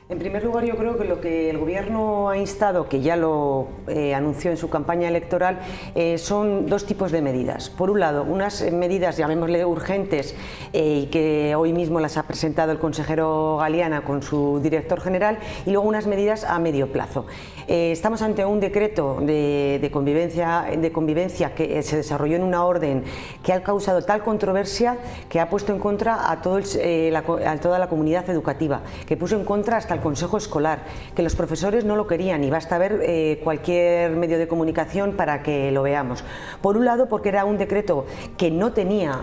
En primer lugar, yo creo que lo que el Gobierno ha instado, que ya lo anunció en su campaña electoral, son 2 tipos de medidas. Por un lado, unas medidas, llamémosle urgentes, y que hoy mismo las ha presentado el consejero Galeana con su director general, y luego unas medidas a medio plazo. Estamos ante un decreto de convivencia que se desarrolló en una orden que ha causado tal controversia que ha puesto en contra a toda la comunidad educativa, que puso en contra hasta el Consejo Escolar, que los profesores no lo querían, y basta ver cualquier medio de comunicación para que lo veamos. Por un lado, porque era un decreto que no tenía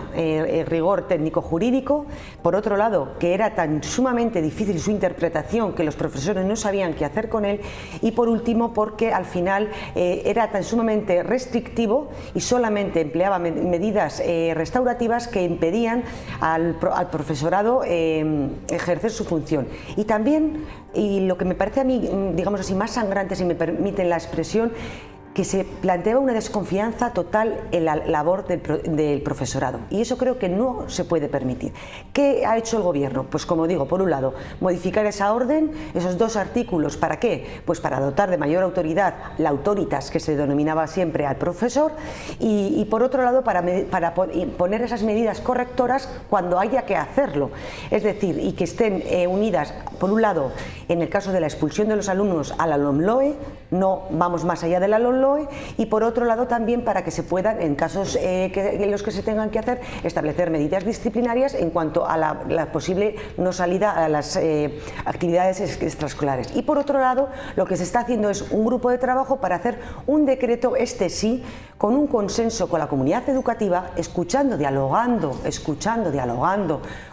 rigor técnico-jurídico; por otro lado, que era tan sumamente difícil su interpretación que los profesores no sabían qué hacer con él; y por último, porque al final era tan sumamente restrictivo y solamente empleaba medidas restaurativas que impedían al profesorado ejercer su función. Y también, y lo que me parece a mí, digamos así, más sangrante, si me permiten la expresión, que se planteaba una desconfianza total en la labor del profesorado, y eso creo que no se puede permitir. ¿Qué ha hecho el Gobierno? Pues como digo, por un lado, modificar esa orden, esos 2 artículos. ¿Para qué? Pues para dotar de mayor autoridad, la autoritas que se denominaba siempre al profesor, y por otro lado para poner esas medidas correctoras cuando haya que hacerlo, es decir, y que estén unidas, por un lado, en el caso de la expulsión de los alumnos, a la LOMLOE, no vamos más allá de la LOMLOE, y por otro lado también para que se puedan, en casos en los que se tengan que hacer, establecer medidas disciplinarias en cuanto a la posible no salida a las actividades extraescolares. Y por otro lado, lo que se está haciendo es un grupo de trabajo para hacer un decreto, sí, con un consenso con la comunidad educativa, dialogando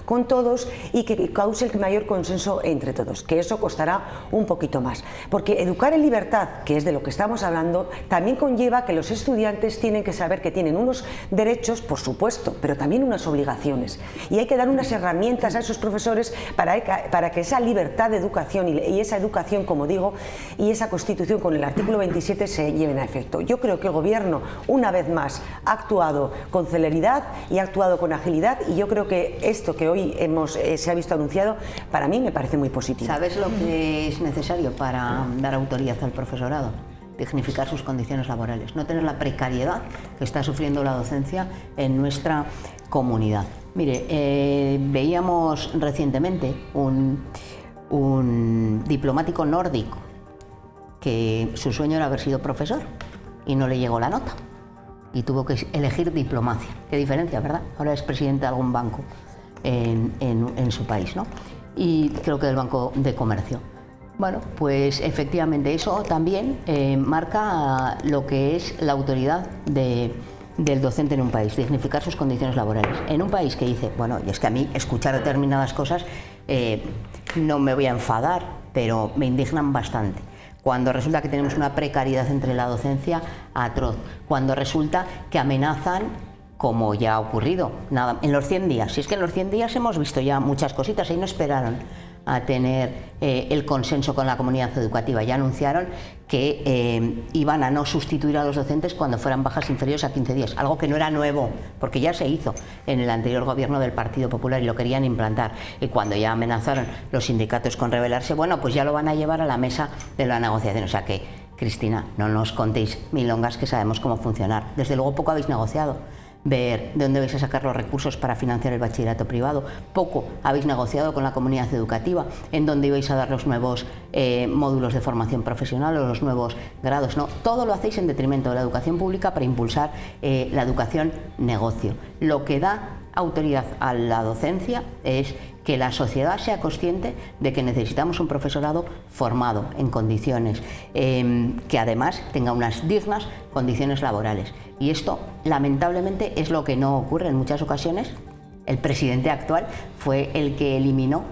con todos, y que cause el mayor consenso entre todos, que eso costará un poquito más, porque educar en libertad, que es de lo que estamos hablando, también conlleva que los estudiantes tienen que saber que tienen unos derechos, por supuesto, pero también unas obligaciones, y hay que dar unas herramientas a esos profesores para que esa libertad de educación y esa educación, como digo, y esa Constitución con el artículo 27 se lleven a efecto. Yo creo que el Gobierno, una vez más, ha actuado con celeridad y ha actuado con agilidad, y yo creo que esto que hoy hoy se ha visto anunciado, para mí me parece muy positivo. ¿Sabes lo que es necesario para dar autoridad al profesorado? Dignificar sus condiciones laborales, no tener la precariedad que está sufriendo la docencia en nuestra comunidad. Mire, veíamos recientemente un diplomático nórdico que su sueño era haber sido profesor y no le llegó la nota y tuvo que elegir diplomacia. Qué diferencia, ¿verdad? Ahora es presidente de algún banco en su país, ¿no? Y creo que del Banco de Comercio. Bueno, pues efectivamente eso también marca lo que es la autoridad del docente en un país, dignificar sus condiciones laborales. En un país que dice, bueno, y es que a mí escuchar determinadas cosas no me voy a enfadar, pero me indignan bastante. Cuando resulta que tenemos una precariedad entre la docencia atroz, cuando resulta que amenazan, como ya ha ocurrido, nada, en los 100 días, si es que en los 100 días hemos visto ya muchas cositas, ahí no esperaron a tener el consenso con la comunidad educativa, ya anunciaron que iban a no sustituir a los docentes cuando fueran bajas inferiores a 15 días, algo que no era nuevo, porque ya se hizo en el anterior gobierno del Partido Popular y lo querían implantar, y cuando ya amenazaron los sindicatos con rebelarse, bueno, pues ya lo van a llevar a la mesa de la negociación, o sea que, Cristina, no nos contéis milongas que sabemos cómo funcionar, desde luego poco habéis negociado. Ver de dónde vais a sacar los recursos para financiar el bachillerato privado. Poco habéis negociado con la comunidad educativa en dónde ibais a dar los nuevos módulos de formación profesional o los nuevos grados. No, todo lo hacéis en detrimento de la educación pública para impulsar la educación negocio. Lo que da autoridad a la docencia es que la sociedad sea consciente de que necesitamos un profesorado formado en condiciones, que además tenga unas dignas condiciones laborales. Y esto, lamentablemente, es lo que no ocurre en muchas ocasiones. El presidente actual fue el que eliminó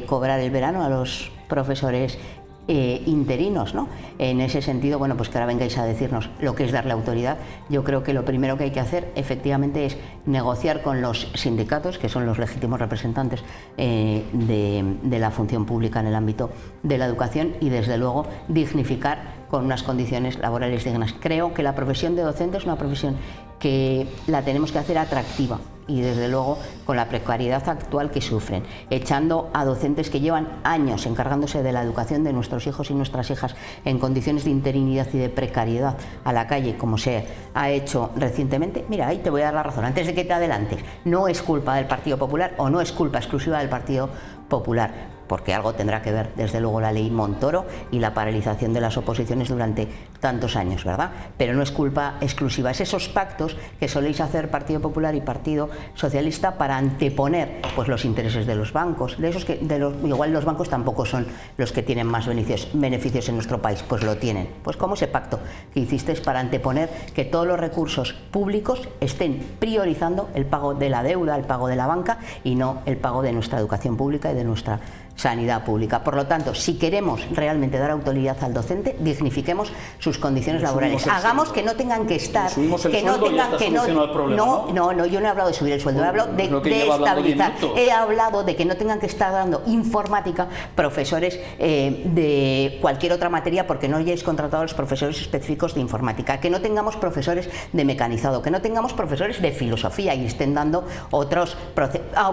cobrar el verano a los profesores interinos, ¿no? En ese sentido, bueno, pues que ahora vengáis a decirnos lo que es darle autoridad. Yo creo que lo primero que hay que hacer efectivamente es negociar con los sindicatos, que son los legítimos representantes de la función pública en el ámbito de la educación, y desde luego dignificar con unas condiciones laborales dignas. Creo que la profesión de docente es una profesión que la tenemos que hacer atractiva, y desde luego con la precariedad actual que sufren, echando a docentes que llevan años encargándose de la educación de nuestros hijos y nuestras hijas en condiciones de interinidad y de precariedad a la calle, como se ha hecho recientemente. Mira, ahí te voy a dar la razón, antes de que te adelantes, no es culpa del Partido Popular o no es culpa exclusiva del Partido Popular, porque algo tendrá que ver, desde luego, la ley Montoro y la paralización de las oposiciones durante tantos años, ¿verdad? Pero no es culpa exclusiva, es esos pactos que soléis hacer Partido Popular y Partido Socialista para anteponer pues los intereses de los bancos, igual los bancos tampoco son los que tienen más beneficios en nuestro país, pues lo tienen. Pues como ese pacto que hicisteis para anteponer que todos los recursos públicos estén priorizando el pago de la deuda, el pago de la banca, y no el pago de nuestra educación pública y de nuestra sanidad pública. Por lo tanto, si queremos realmente dar autoridad al docente, dignifiquemos sus condiciones laborales. Hagamos que no tengan que estar, que no tengan que no, yo no he hablado de subir el sueldo, he hablado de estabilizar. He hablado de que no tengan que estar dando informática profesores de cualquier otra materia, porque no hayáis contratado a los profesores específicos de informática, que no tengamos profesores de mecanizado, que no tengamos profesores de filosofía y estén dando otros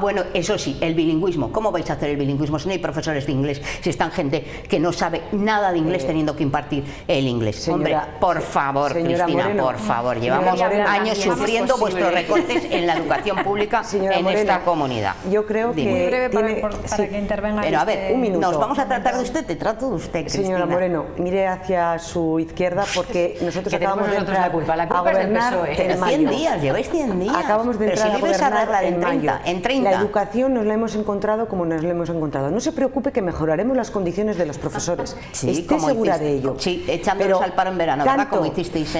bueno, eso sí, el bilingüismo. ¿Cómo vais a hacer el bilingüismo si no hay profesores de inglés, si están gente que no sabe nada de inglés teniendo que impartir el inglés? Hombre, por favor, Cristina, Moreno, por favor, llevamos años sufriendo vuestros recortes en la educación pública en esta comunidad. Yo creo que... Muy breve para que intervenga. Pero a ver, un minuto. Nos vamos a tratar de usted, te trato de usted, Cristina. Señora Moreno, mire hacia su izquierda, porque nosotros acabamos de entrar la culpa a gobernar en mayo. 100 días, lleváis 100 días. Acabamos de entrar a gobernar en 30. La educación nos la hemos encontrado como nos la hemos encontrado. No se preocupe, que mejoraremos las condiciones de los profesores. Sí, esté segura de ello. Sí, echándolos al paro en verano, ¿verdad? Como hicisteis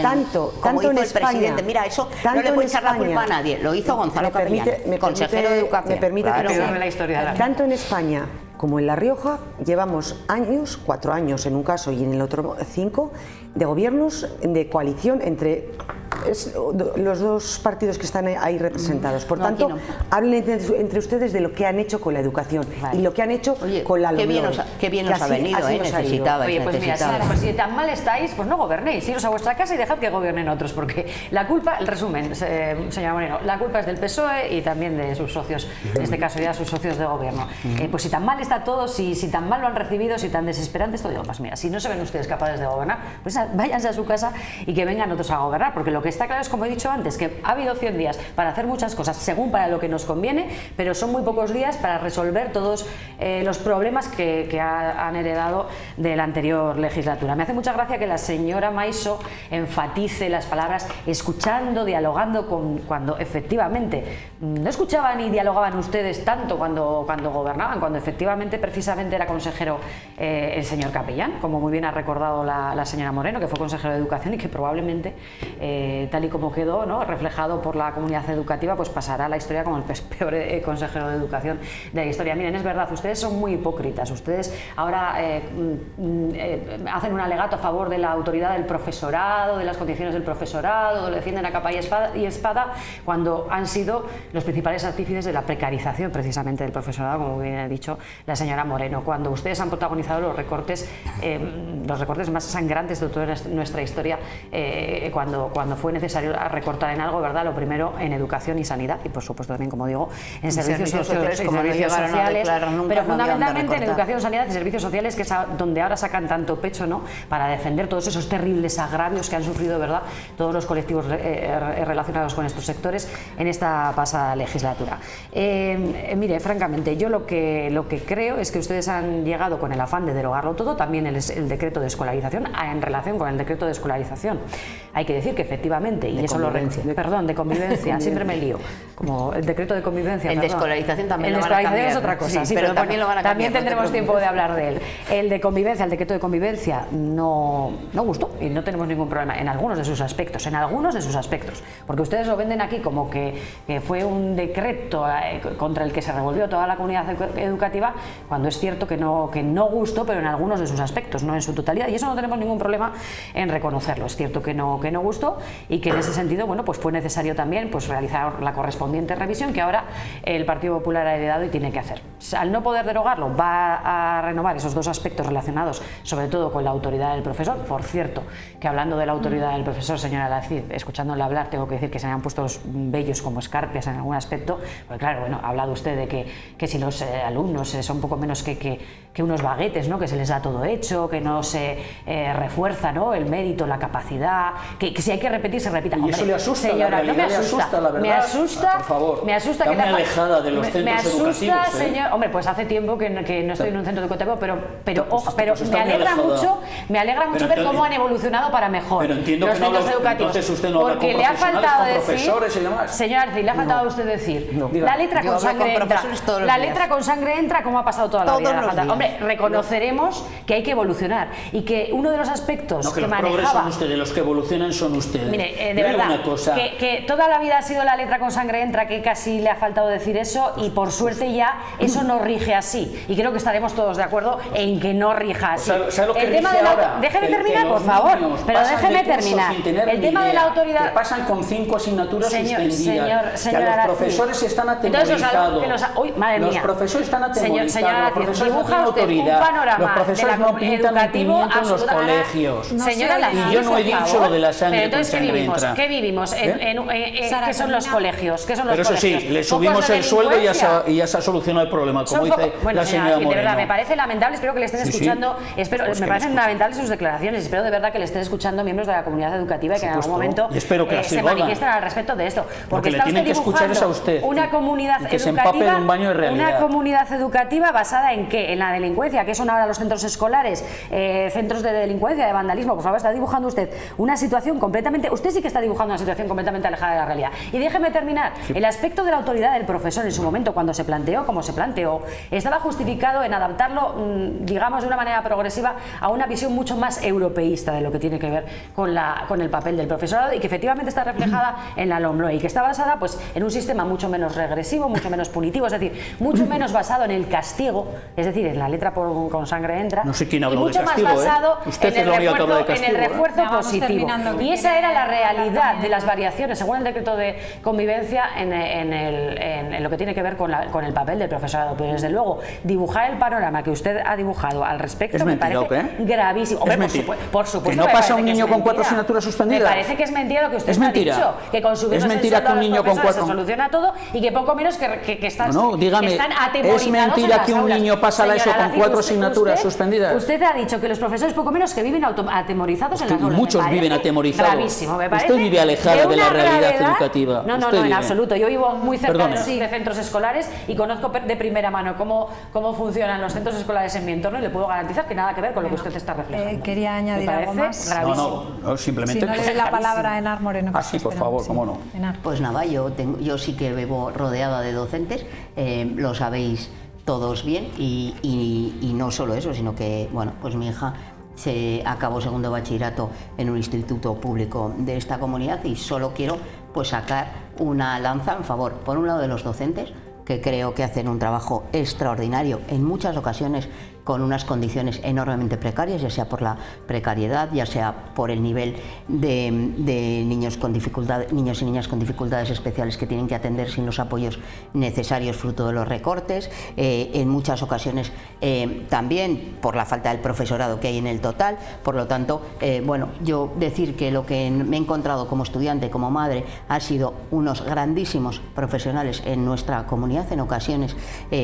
como hizo el presidente. Mira, eso no le puede echar la culpa a nadie. Lo hizo Gonzalo Capellán, consejero de Educación. Me permite que la historia. Tanto en España como en La Rioja llevamos años, 4 años en un caso y en el otro 5, de gobiernos de coalición entre los dos partidos que están ahí representados. Por tanto, hablen entre ustedes de lo que han hecho con la educación y lo que han hecho con la LOMLOE. Qué bien nos ha venido, necesitabais. Oye, pues mira, si tan mal estáis, pues no gobernéis, iros a vuestra casa y dejad que gobiernen otros, porque la culpa, el resumen, señora Moreno, la culpa es del PSOE y también de sus socios, en este caso ya sus socios de gobierno. Pues si tan mal está todo, si tan mal lo han recibido, si tan desesperante esto, digo, pues mira, si no se ven ustedes capaces de gobernar, pues váyanse a su casa y que vengan otros a gobernar, porque lo que está claro es, como he dicho antes, que ha habido 100 días para hacer muchas cosas, según para lo que nos conviene, pero son muy pocos días para resolver todos los problemas que han heredado de la anterior legislatura. Me hace mucha gracia que la señora Maiso enfatice las palabras escuchando, dialogando, cuando efectivamente no escuchaban ni dialogaban ustedes tanto cuando gobernaban, cuando efectivamente precisamente era consejero el señor Capellán, como muy bien ha recordado la señora Moreno, que fue consejero de Educación y que probablemente, tal y como quedó, ¿no?, reflejado por la comunidad educativa, pues pasará a la historia como el peor consejero de Educación de la historia. Miren, es verdad, ustedes son muy hipócritas, ustedes ahora hacen un alegato a favor de la autoridad del profesorado, de las condiciones del profesorado, lo defienden a capa y espada, cuando han sido los principales artífices de la precarización precisamente del profesorado, como bien ha dicho la señora Moreno, cuando ustedes han protagonizado los recortes más sangrantes de toda nuestra historia, cuando fue necesario recortar en algo, ¿verdad? Lo primero en educación y sanidad, y por supuesto también, como digo, en servicios sociales, pero fundamentalmente en educación, sanidad y servicios sociales, que es donde ahora sacan tanto pecho, ¿no?, para defender todos esos terribles agravios que han sufrido, ¿verdad?, todos los colectivos relacionados con estos sectores en esta pasada legislatura. Mire, francamente, yo lo que creo es que ustedes han llegado con el afán de derogarlo todo, también el decreto de escolarización. En relación con el decreto de escolarización, hay que decir que efectivamente, y eso de convivencia, siempre me lío, como el decreto de convivencia. El de escolarización también lo van a cambiar. Es otra cosa, sí, pero también lo van a cambiar. También tendremos tiempo de hablar de él. El de convivencia, el decreto de convivencia, no gustó y no tenemos ningún problema en algunos de sus aspectos, porque ustedes lo venden aquí como que fue un decreto contra el que se revolvió toda la comunidad educativa, cuando es cierto que no gustó, pero en algunos de sus aspectos, no en su totalidad, y eso no tenemos ningún problema en reconocerlo. Es cierto que no gustó y que en ese sentido, bueno, pues fue necesario también pues realizar la correspondiente revisión que ahora el Partido Popular ha heredado y tiene que hacer. Al no poder derogarlo, va a renovar esos dos aspectos relacionados sobre todo con la autoridad del profesor. Por cierto, que hablando de la autoridad del profesor, señora Lacid, escuchándole hablar, tengo que decir que se me han puesto los vellos como escarpias en algún aspecto, porque claro, bueno, ha hablado usted de que si los alumnos son un poco menos que unos baguetes, ¿no?, que se les da todo hecho, que no se refuerza, ¿no?, el mérito, la capacidad, que si hay que repetir, se repita. Y eso le asusta, señora, no me asusta, la verdad. Me asusta, por favor, me asusta que alejada de los centros educativos. Señor, hombre, pues hace tiempo que no estoy en un centro educativo, pero me alegra mucho ver cómo han evolucionado para mejor los centros educativos. Porque le ha faltado decir, señora Arce, le ha faltado a usted decir, la letra con sangre entra. La letra con sangre entra, como ha pasado toda la vida. Hombre, reconoceremos que hay que evolucionar y que uno de los aspectos que manejaba... son ustedes, los que evolucionan son ustedes. Mire, de verdad, que toda la vida ha sido la letra con sangre entra, que casi le ha faltado decir eso, y por suerte ya eso no rige así. Y creo que estaremos todos de acuerdo en que no rija así. El tema de la... Déjeme terminar, por favor, pero déjeme terminar. El tema de la autoridad... Que pasan con 5 asignaturas suspendidas. Que los profesores están atemorizados. Los profesores están atemorizados. Los profesores no tienen autoridad. Los profesores no pintan ni pimiento en los colegios. Y yo no he dicho lo de la sangre con sangre entra. ¿Qué vivimos? ¿Qué son los colegios? Pero eso sí, le subimos el sueldo y ya se ha solucionado el problema, como dice la señora Moreno. De verdad, me parece lamentable, espero que le estén escuchando, me parecen lamentables sus declaraciones, espero de verdad que le estén escuchando miembros de la comunidad educativa y que en algún momento se manifiesten al respecto de esto. Porque está usted dibujando una comunidad educativa basada en ¿qué? En la delincuencia, que son ahora los centros escolares, centros de delincuencia, de vandalismo. Por favor, está dibujando usted una situación completamente, usted sí que está dibujando una situación completamente alejada de la realidad. Y déjeme terminar, El aspecto de la autoridad del profesor en su momento, cuando se planteó, como se planteó, estaba justificado en adaptarlo, digamos, de una manera progresiva a una visión mucho más europeísta de lo que tiene que ver con el papel del profesorado, y que efectivamente está reflejada en la LOMLOE, y que está basada pues en un sistema mucho menos regresivo, mucho menos punitivo, es decir, mucho menos basado en el castigo, es decir, en la letra con sangre entra, no sé quién habló y mucho de castigo, más basado en el refuerzo positivo. Y esa era la realidad de las variaciones, según el decreto de convivencia, en lo que tiene que ver con el papel del profesorado. Pero desde luego, dibujar el panorama que usted ha dibujado al respecto me parece gravísimo. Hombre, por supuesto, que no pasa un niño con 4 asignaturas suspendidas. Me parece que es mentira lo que usted ha dicho, que con subirnos el sueldo a los profesores se soluciona todo, y que poco menos que están atemorizados. Es mentira que un niño pasa la ESO con 4 asignaturas suspendidas. Usted ha dicho que los profesores poco menos que viven atemorizados en las aulas. Muchos viven atemorizados. Gravísimo, me parece. Usted vive alejada de la realidad educativa. No, en absoluto. Yo vivo muy cerca de centros escolares y conozco de primera mano cómo funcionan los centros escolares en mi entorno, y le puedo garantizar que nada que ver con lo que usted está reflejando. Quería añadir algo más. Gravísimo. No, simplemente. Si no le doy la palabra a Enar Moreno. Sí, por favor, cómo no. Pues nada, yo sí que vivo rodeada de docentes, lo sabéis todos bien, y no solo eso, sino que, bueno, pues mi hija se acabó segundo de bachillerato en un instituto público de esta comunidad, y solo quiero pues sacar una lanza en favor, por un lado, de los docentes, que creo que hacen un trabajo extraordinario, en muchas ocasiones con unas condiciones enormemente precarias, ya sea por la precariedad, ya sea por el nivel de niños y niñas con dificultades especiales que tienen que atender sin los apoyos necesarios fruto de los recortes, en muchas ocasiones también por la falta del profesorado que hay en el total. Por lo tanto, bueno, yo decir que lo que me he encontrado como estudiante, como madre, ha sido unos grandísimos profesionales en nuestra comunidad, en ocasiones,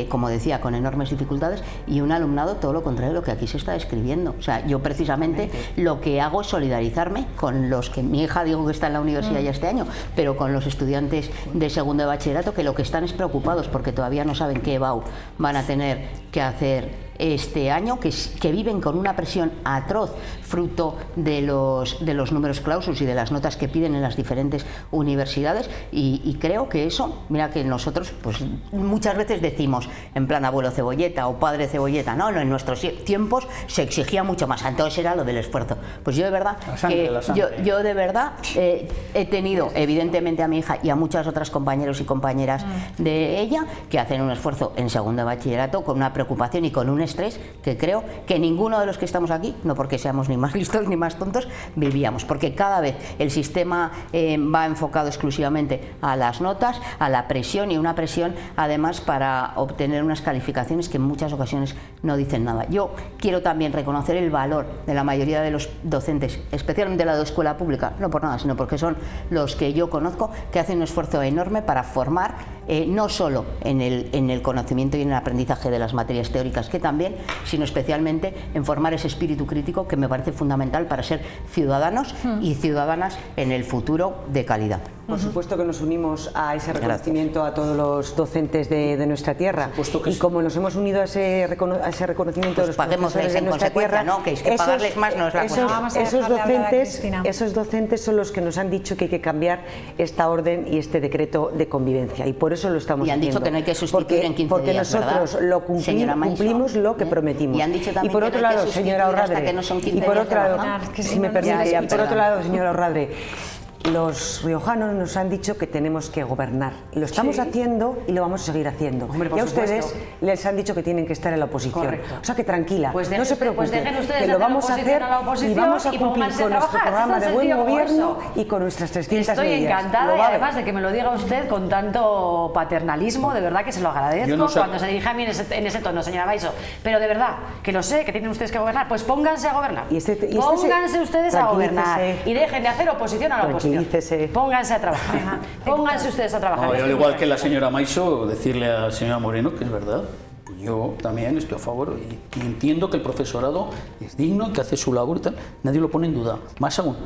como decía, con enormes dificultades, y un alumnado todo lo contrario de lo que aquí se está describiendo. O sea, yo precisamente lo que hago es solidarizarme con los que mi hija, digo, que está en la universidad ya este año, pero con los estudiantes de segundo de bachillerato, que lo que están es preocupados porque todavía no saben qué EBAU van a tener que hacer este año, que viven con una presión atroz fruto de los números clausus y de las notas que piden en las diferentes universidades, y creo que eso, mira que nosotros pues muchas veces decimos en plan abuelo cebolleta o padre cebolleta, no, en nuestros tiempos se exigía mucho más, entonces era lo del esfuerzo. Pues yo de verdad yo de verdad he tenido evidentemente a mi hija y a muchas otras compañeros y compañeras de ella que hacen un esfuerzo en segundo de bachillerato con una preocupación y con un estrés que creo que ninguno de los que estamos aquí, no porque seamos ni más listos ni más tontos, vivíamos, porque cada vez el sistema va enfocado exclusivamente a las notas, a la presión, y una presión además para obtener unas calificaciones que en muchas ocasiones no dicen nada. Yo quiero también reconocer el valor de la mayoría de los docentes, especialmente la de escuela pública, no por nada, sino porque son los que yo conozco que hacen un esfuerzo enorme para formar no solo en el conocimiento y en el aprendizaje de las materias teóricas, que también, sino especialmente en formar ese espíritu crítico que me parece fundamental para ser ciudadanos y ciudadanas en el futuro de calidad. Por supuesto que nos unimos a ese reconocimiento a todos los docentes de nuestra tierra, y como nos hemos unido a ese reconocimiento de los profesores de nuestra tierra, ¿no? Que es que pagarles más no es la cuestión. Esos docentes son los que nos han dicho que hay que cambiar esta orden y este decreto de convivencia, y por eso lo estamos haciendo. Y han dicho que no hay que sustituir en 15 días, porque nosotros ¿verdad? lo cumplimos lo que prometimos. Y han dicho también y por otro lado, señora Orradre, y por otro lado, si me permite, y por otro lado, señora Orradre, los riojanos nos han dicho que tenemos que gobernar. Lo estamos haciendo y lo vamos a seguir haciendo. Hombre, y a ustedes les han dicho que tienen que estar en la oposición. Correcto. O sea que tranquila, pues no se preocupen, dejen ustedes que lo vamos a hacer y vamos a cumplir con nuestro programa de buen gobierno y con nuestras 300 Estoy medidas. encantada, y además de que me lo diga usted con tanto paternalismo, de verdad que se lo agradezco cuando se dirige a mí en ese tono, señora Baiso. Pero de verdad, que lo sé, que tienen ustedes que gobernar, pues pónganse a gobernar. Pónganse ustedes a gobernar y dejen de hacer oposición a la oposición. Pónganse a trabajar. Pónganse ustedes a trabajar. No, yo, al igual que la señora Maiso, decirle a la señora Moreno que es verdad. Yo también estoy a favor y entiendo que el profesorado es digno, que hace su labor y tal. Nadie lo pone en duda. Más aún,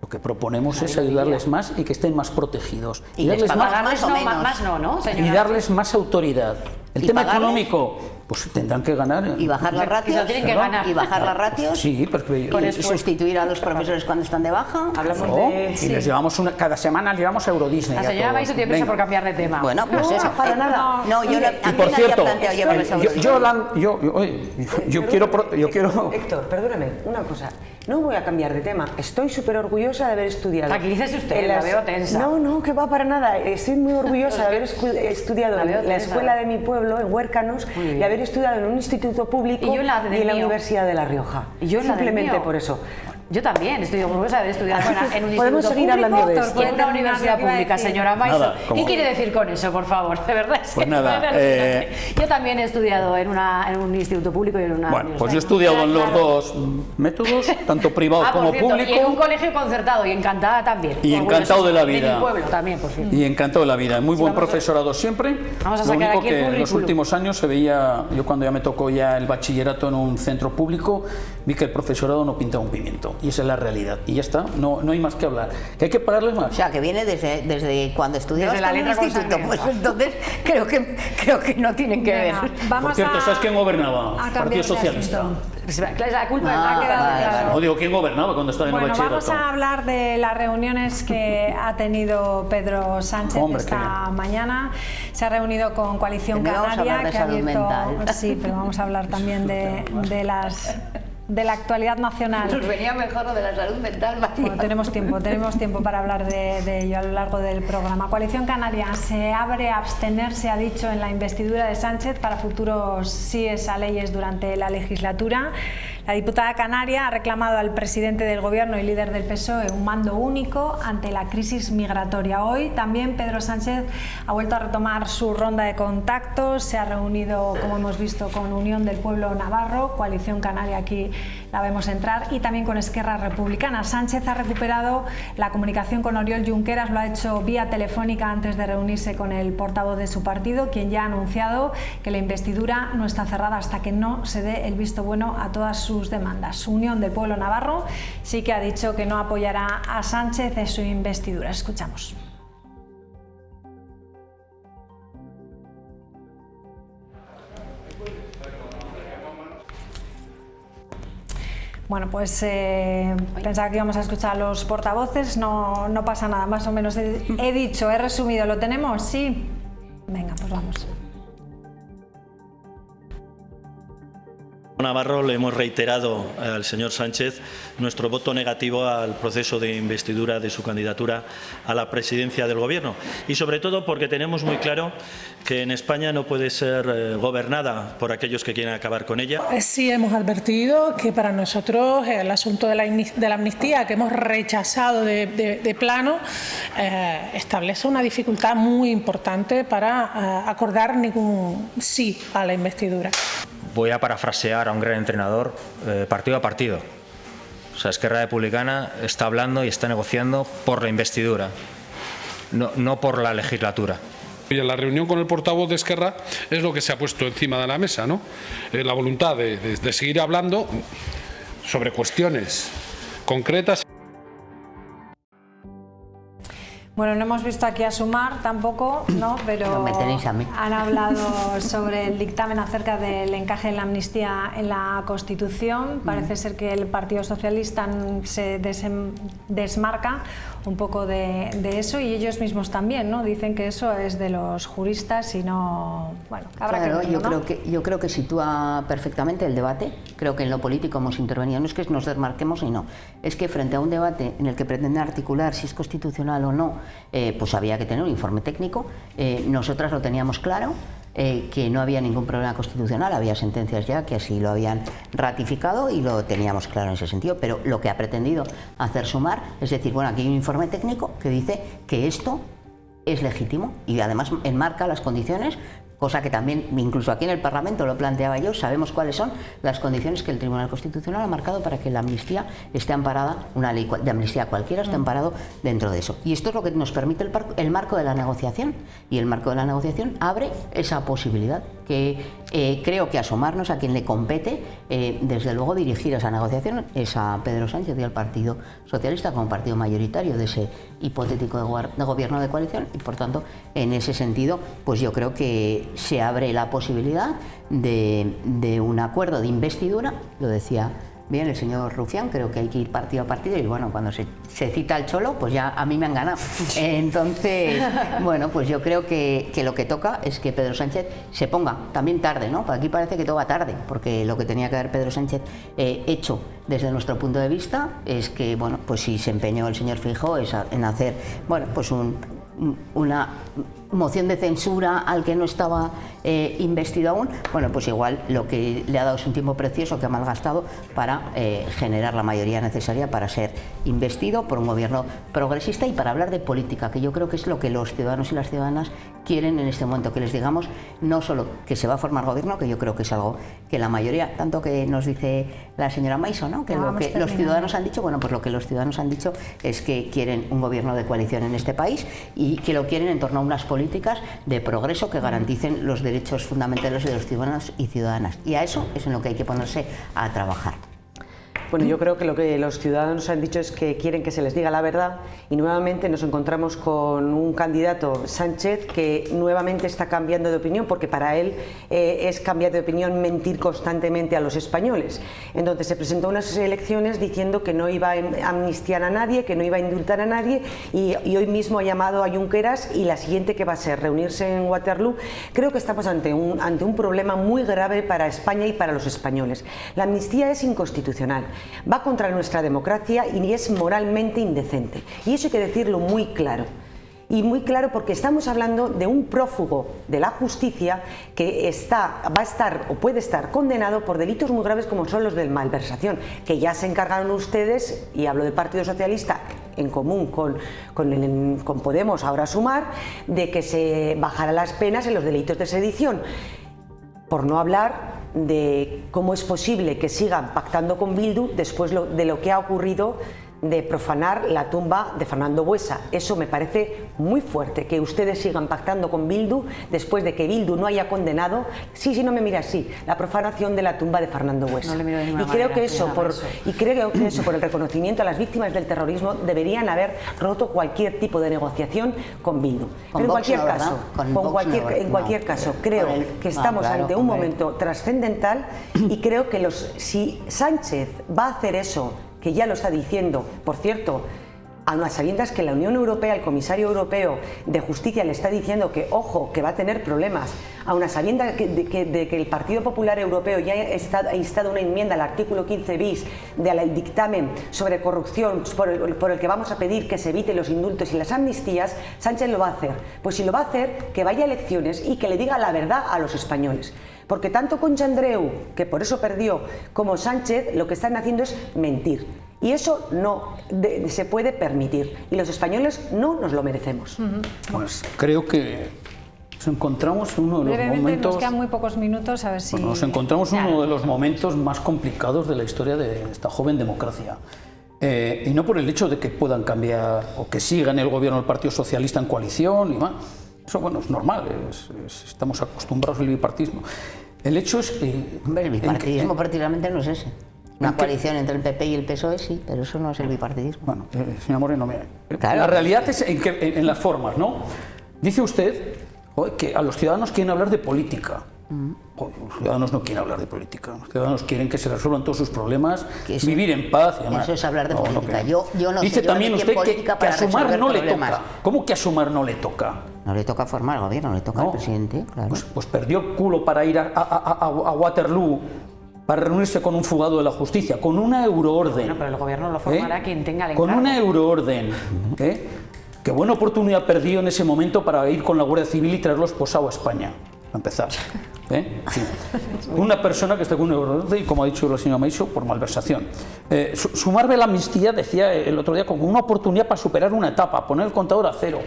lo que proponemos es ayudarles más y que estén más protegidos. Y darles más no, señora? Y darles más autoridad. El tema económico pues tendrán que ganar. Y bajar las ratios. Y bajar las ratios. Sí, porque y sustituir a los profesores cuando están de baja. Hablamos de... Y les llevamos cada semana les llevamos a Euro Disney. La señora Maiso tiene prisa por cambiar de tema. Bueno, pues eso. Para nada. No, yo y por cierto, yo quiero... Héctor, perdóname, una cosa. No voy a cambiar de tema. Estoy súper orgullosa de haber estudiado. Tranquilícese usted, la veo tensa. No, que va para nada. Estoy muy orgullosa de haber estudiado en la escuela de mi pueblo, en Huércanos, y haber estudiado en un instituto público y en la Universidad de La Rioja. Simplemente por eso. Yo también estoy orgullosa de haber estudiado en un Podemos instituto seguir hablando de esto. y en una universidad pública, señora Maiso. ¿Qué quiere decir con eso, por favor? De verdad. Pues nada. Yo también he estudiado en un instituto público y en una Bueno, pues yo he estudiado en los dos métodos, tanto privado como público. Y en un colegio concertado, y encantada también. Y encantado de la vida. De mi pueblo también, por fin. Y encantado de la vida. Muy buen profesorado siempre. Vamos a Lo sacar único aquí el que en los currículum. últimos años se veía, yo cuando ya me tocó ya el bachillerato en un centro público, vi que el profesorado no pintaba un pimiento. Y esa es la realidad. Y ya está, no hay más que hablar. ¿Que hay que pagarles más? O sea, que viene desde cuando estudiabas Desde la en el letra instituto. con Pues entonces creo que no tienen que ver. Por cierto, ¿sabes quién gobernaba? Partido Socialista. La culpa es No digo quién gobernaba cuando estaba en el bachillerato. Vamos a hablar de las reuniones que ha tenido Pedro Sánchez esta mañana. Se ha reunido con Coalición Canaria, que ha abierto... Sí, pero vamos a hablar también de la actualidad nacional. Nos venía mejor lo de la salud mental. Bueno, tenemos tiempo para hablar de ello a lo largo del programa. Coalición Canaria se abre a abstenerse, ha dicho, en la investidura de Sánchez para futuros síes a leyes durante la legislatura. La diputada canaria ha reclamado al presidente del Gobierno y líder del PSOE un mando único ante la crisis migratoria. Hoy también Pedro Sánchez ha vuelto a retomar su ronda de contactos, se ha reunido, como hemos visto, con Unión del Pueblo Navarro, Coalición Canaria, aquí la vemos entrar, y también con Esquerra Republicana. Sánchez ha recuperado la comunicación con Oriol Junqueras, lo ha hecho vía telefónica antes de reunirse con el portavoz de su partido, quien ya ha anunciado que la investidura no está cerrada hasta que no se dé el visto bueno a todas sus demandas. Unión del Pueblo Navarro sí que ha dicho que no apoyará a Sánchez en su investidura. Escuchamos. Bueno, pues pensaba que íbamos a escuchar a los portavoces, no pasa nada, más o menos he dicho, he resumido. ¿Lo tenemos? Sí. Venga, pues vamos. Navarro le hemos reiterado al señor Sánchez nuestro voto negativo al proceso de investidura de su candidatura a la presidencia del Gobierno, y sobre todo porque tenemos muy claro que en España no puede ser gobernada por aquellos que quieren acabar con ella. Sí, hemos advertido que para nosotros el asunto de la amnistía, que hemos rechazado de plano, establece una dificultad muy importante para acordar ningún sí a la investidura. Voy a parafrasear a un gran entrenador, partido a partido. O sea, Esquerra Republicana está hablando y está negociando por la investidura, no por la legislatura. Y en la reunión con el portavoz de Esquerra es lo que se ha puesto encima de la mesa, ¿no? La voluntad de seguir hablando sobre cuestiones concretas. Bueno, no hemos visto aquí a Sumar tampoco, ¿no? Pero no me tenéis a mí. Han hablado sobre el dictamen acerca del encaje de la amnistía en la Constitución. Parece ser que el Partido Socialista se desmarca un poco de eso, y ellos mismos también, ¿no? Dicen que eso es de los juristas y no... Bueno, habrá que verlo, ¿no? Yo creo que sitúa perfectamente el debate. Creo que en lo político hemos intervenido. No es que nos desmarquemos y no. Es que frente a un debate en el que pretenden articular si es constitucional o no, pues había que tener un informe técnico. Nosotras lo teníamos claro, que no había ningún problema constitucional, había sentencias ya que así lo habían ratificado y lo teníamos claro en ese sentido, pero lo que ha pretendido hacer Sumar es decir, bueno, aquí hay un informe técnico que dice que esto es legítimo y además enmarca las condiciones, cosa que también, incluso aquí en el Parlamento lo planteaba yo, sabemos cuáles son las condiciones que el Tribunal Constitucional ha marcado para que la amnistía esté amparada, una ley de amnistía cualquiera esté amparado dentro de eso. Y esto es lo que nos permite el marco de la negociación, y el marco de la negociación abre esa posibilidad que creo que asomarnos a quien le compete, desde luego dirigir esa negociación es a Pedro Sánchez y al Partido Socialista como partido mayoritario de ese hipotético de gobierno de coalición, y por tanto en ese sentido pues yo creo que se abre la posibilidad de un acuerdo de investidura. Lo decía bien el señor Rufián, creo que hay que ir partido a partido, y bueno, cuando se cita al Cholo, pues ya a mí me han ganado. Entonces, bueno, pues yo creo que lo que toca es que Pedro Sánchez se ponga, también tarde, ¿no? Aquí parece que todo va tarde, porque lo que tenía que haber Pedro Sánchez hecho desde nuestro punto de vista es que, bueno, pues si se empeñó el señor Feijóo en hacer, bueno, pues una moción de censura al que no estaba investido aún, bueno, pues igual lo que le ha dado es un tiempo precioso que ha malgastado para generar la mayoría necesaria para ser investido por un gobierno progresista y para hablar de política, que yo creo que es lo que los ciudadanos y las ciudadanas quieren en este momento, que les digamos no solo que se va a formar gobierno, que yo creo que es algo que la mayoría, tanto que nos dice la señora Maiso, ¿no? Que lo que los ciudadanos han dicho, bueno, pues lo que los ciudadanos han dicho es que quieren un gobierno de coalición en este país y que lo quieren en torno a unas políticas de progreso que garanticen los derechos fundamentales de los ciudadanos y ciudadanas. Y a eso es en lo que hay que ponerse a trabajar. Bueno, yo creo que lo que los ciudadanos han dicho es que quieren que se les diga la verdad, y nuevamente nos encontramos con un candidato, Sánchez, que nuevamente está cambiando de opinión, porque para él es cambiar de opinión mentir constantemente a los españoles. Entonces se presentó a unas elecciones diciendo que no iba a amnistiar a nadie, que no iba a indultar a nadie, y hoy mismo ha llamado a Junqueras, y la siguiente que va a ser reunirse en Waterloo. Creo que estamos ante un problema muy grave para España y para los españoles. La amnistía es inconstitucional, va contra nuestra democracia y es moralmente indecente. Y eso hay que decirlo muy claro. Y muy claro, porque estamos hablando de un prófugo de la justicia que va a estar o puede estar condenado por delitos muy graves como son los de malversación, que ya se encargaron ustedes, y hablo del Partido Socialista en común con Podemos, ahora Sumar, de que se bajaran las penas en los delitos de sedición. Por no hablar de cómo es posible que sigan pactando con Bildu después de lo que ha ocurrido de profanar la tumba de Fernando Buesa. Eso me parece muy fuerte, que ustedes sigan pactando con Bildu después de que Bildu no haya condenado, sí, no me mira así, la profanación de la tumba de Fernando Buesa. No le miro de ninguna manera, creo que eso por el reconocimiento a las víctimas del terrorismo deberían haber roto cualquier tipo de negociación con Bildu. Pero en cualquier caso, creo que estamos ante un momento trascendental, y creo que si Sánchez va a hacer eso, que ya lo está diciendo, por cierto, a unas sabiendas que la Unión Europea, el comisario europeo de Justicia le está diciendo que, ojo, que va a tener problemas, a unas sabiendas de que el Partido Popular Europeo ya ha instado una enmienda al artículo 15 bis del dictamen sobre corrupción por el que vamos a pedir que se eviten los indultos y las amnistías. Sánchez lo va a hacer. Pues si lo va a hacer, que vaya a elecciones y que le diga la verdad a los españoles. Porque tanto Concha Andreu, que por eso perdió, como Sánchez, lo que están haciendo es mentir. Y eso no se puede permitir. Y los españoles no nos lo merecemos. Pues creo que nos encontramos en uno de los momentos... Nos quedan muy pocos minutos, a ver si... Nos encontramos en uno de los momentos más complicados de la historia de esta joven democracia. Y no por el hecho de que puedan cambiar o que sigan el gobierno del Partido Socialista en coalición y más. Eso, bueno, es normal, estamos acostumbrados al bipartidismo. El hecho es que... Hombre, el bipartidismo prácticamente no es ese. Una coalición entre el PP y el PSOE sí, pero eso no es el bipartidismo. Bueno, señor Moreno, mira, claro. La realidad es en las formas, ¿no? Dice usted que a los ciudadanos quieren hablar de política. Los ciudadanos no quieren hablar de política. Los ciudadanos quieren que se resuelvan todos sus problemas, vivir en paz y demás. Eso es hablar de política. Yo no dice también usted que a Sumar no le toca. ¿Cómo que a Sumar no le toca? No le toca formar el gobierno, le toca al presidente. Claro. Pues perdió el culo para ir a Waterloo, para reunirse con un fugado de la justicia, con una euroorden. Bueno, pero el gobierno lo formará quien tenga el encargo. Con una euroorden. Qué buena oportunidad perdió en ese momento para ir con la Guardia Civil y traerlo esposado a España, a empezar. Sí. Una persona que está con una euroorden y, como ha dicho la señora Maiso, por malversación. Sumarme la amnistía, decía el otro día, como una oportunidad para superar una etapa, poner el contador a cero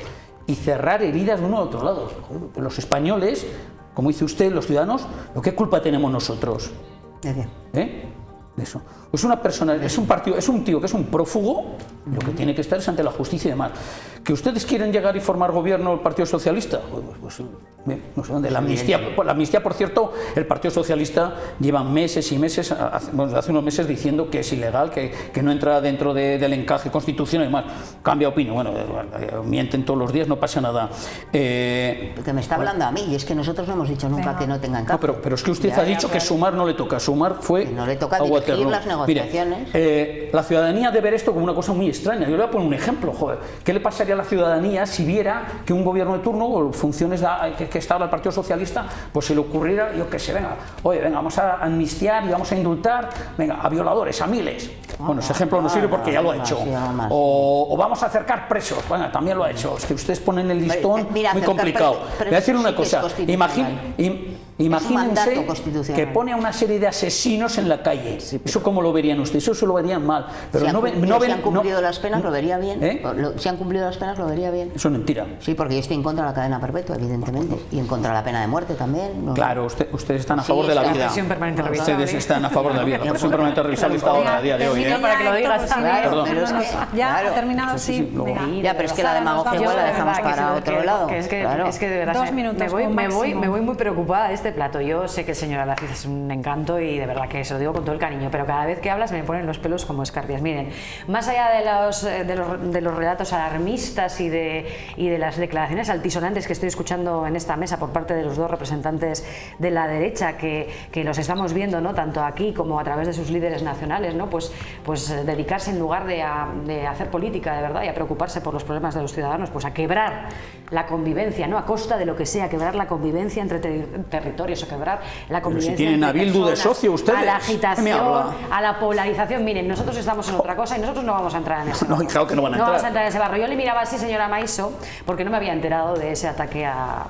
y cerrar heridas de uno a otro lado. Los españoles, como dice usted, los ciudadanos, ¿qué culpa tenemos nosotros? Eso. Es una persona, es un partido, es un tío que es un prófugo, lo que tiene que estar es ante la justicia y demás. ¿Que ustedes quieren llegar y formar gobierno el Partido Socialista? Pues, no sé dónde. La amnistía, por cierto, el Partido Socialista lleva meses y meses, hace unos meses diciendo que es ilegal, que no entra dentro del encaje constitucional y demás. Cambia opinión, bueno, mienten todos los días, no pasa nada. Porque me está hablando a mí, y es que nosotros no hemos dicho nunca que no tenga encaje. No, pero es que usted ha dicho que Sumar no le toca. Sumar fue no le toca dirigir las negociaciones. Mire, la ciudadanía debe ver esto como una cosa muy extraña. Yo le voy a poner un ejemplo, joder. ¿Qué le pasaría a la ciudadanía si viera que un gobierno de turno o funciones que está ahora el Partido Socialista, pues se le ocurriera, yo qué sé, venga, vamos a amnistiar y vamos a indultar, venga, a violadores, a miles? Bueno, ese ejemplo no sirve porque ya lo ha hecho. O vamos a acercar presos, bueno, también lo ha hecho. Es que ustedes ponen el listón muy complicado. Voy a decir una cosa, imagínense que pone a una serie de asesinos en la calle. ¿Eso cómo lo verían ustedes? Eso lo verían mal. Pero si han cumplido las penas, lo vería bien. Si han cumplido las penas, lo vería bien. Eso es mentira. Sí, porque yo estoy en contra de la cadena perpetua, evidentemente. Y en contra de la pena de muerte también. ¿No? Claro, ustedes están a favor de la vida. Ustedes están a favor de la vida. La prisión permanente revisable está ahora, a día de hoy. Para que lo digas también. Ya ha terminado, sí. Ya, pero es que la demagogia igual la dejamos para otro lado. Es que de verdad, 2 minutos me voy muy preocupada de este plato. Yo sé que el señor Alaciz es un encanto y de verdad que se lo digo con todo el cariño, pero cada vez que hablas me ponen los pelos como escarpias. Miren, más allá de los relatos alarmistas y de las declaraciones altisonantes que estoy escuchando en esta mesa por parte de los dos representantes de la derecha que los estamos viendo, ¿no?, tanto aquí como a través de sus líderes nacionales, ¿no?, pues dedicarse en lugar de hacer política de verdad y a preocuparse por los problemas de los ciudadanos, pues a quebrar la convivencia, ¿no?, a costa de lo que sea, quebrar la convivencia entre territorios, a quebrar la convivencia. Pero si tienen a Bildu de socio ustedes, a la agitación, a la polarización. Miren, nosotros estamos en otra cosa y nosotros no vamos a entrar en ese barro. No, claro que no van a entrar. No vamos a entrar en ese barro. Yo le miraba así, señora Maiso, porque no me había enterado de ese ataque a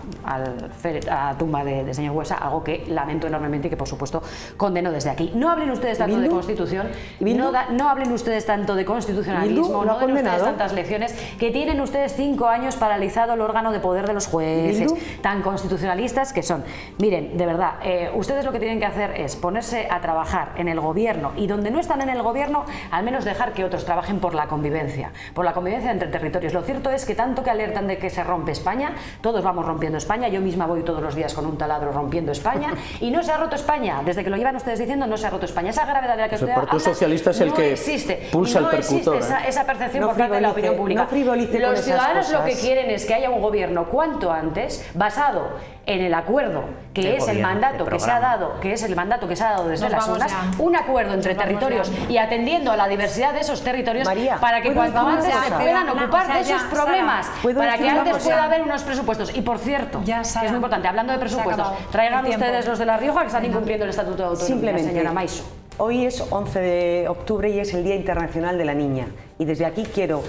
tumba de señor Buesa, algo que lamento enormemente y que por supuesto condeno desde aquí. No hablen ustedes tanto de Constitución, no hablen ustedes tanto de constitucionalismo, no den ustedes tantas lecciones, que tienen ustedes 5 años paralizado el órgano de poder de los jueces, tan constitucionalistas que son. Miren, de verdad, ustedes lo que tienen que hacer es ponerse a trabajar en el gobierno y donde no están en el gobierno, al menos dejar que otros trabajen por la convivencia entre territorios. Lo cierto es que tanto que alertan de que se rompe España, todos vamos rompiendo España, yo misma voy todos los días con un taladro rompiendo España y no se ha roto España, desde que lo llevan ustedes diciendo no se ha roto España. Esa gravedad de la que usted habla el Partido Socialista es el que pulsa el percutor. Esa percepción por parte de la opinión pública. Los ciudadanos lo que quieren es que haya un gobierno cuanto antes basado en el acuerdo que es el mandato que se ha dado, desde las urnas, un acuerdo entre territorios y atendiendo a la diversidad de esos territorios, para que cuanto antes se puedan ocupar de esos problemas, para que antes pueda haber unos presupuestos. Y por cierto, que es muy importante, hablando de presupuestos, traigan ustedes los de La Rioja que están incumpliendo el Estatuto de Autonomía, señora Maiso. Hoy es 11 de octubre y es el Día Internacional de la Niña, y desde aquí quiero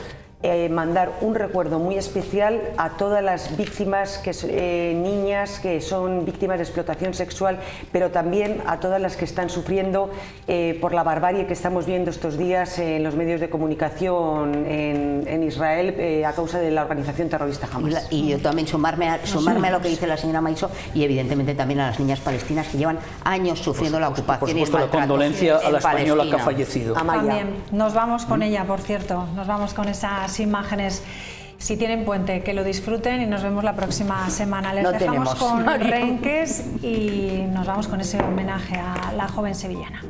mandar un recuerdo muy especial a todas las víctimas, niñas que son víctimas de explotación sexual, pero también a todas las que están sufriendo por la barbarie que estamos viendo estos días en los medios de comunicación en Israel a causa de la organización terrorista Hamas. Y yo también sumarme a lo que dice la señora Maiso y evidentemente también a las niñas palestinas que llevan años sufriendo la ocupación y el maltrato. La condolencia a la española que ha fallecido. También nos vamos con ella, por cierto, nos vamos con esas imágenes. Si tienen puente, que lo disfruten y nos vemos la próxima semana. Les dejamos con Renques y nos vamos con ese homenaje a la joven sevillana.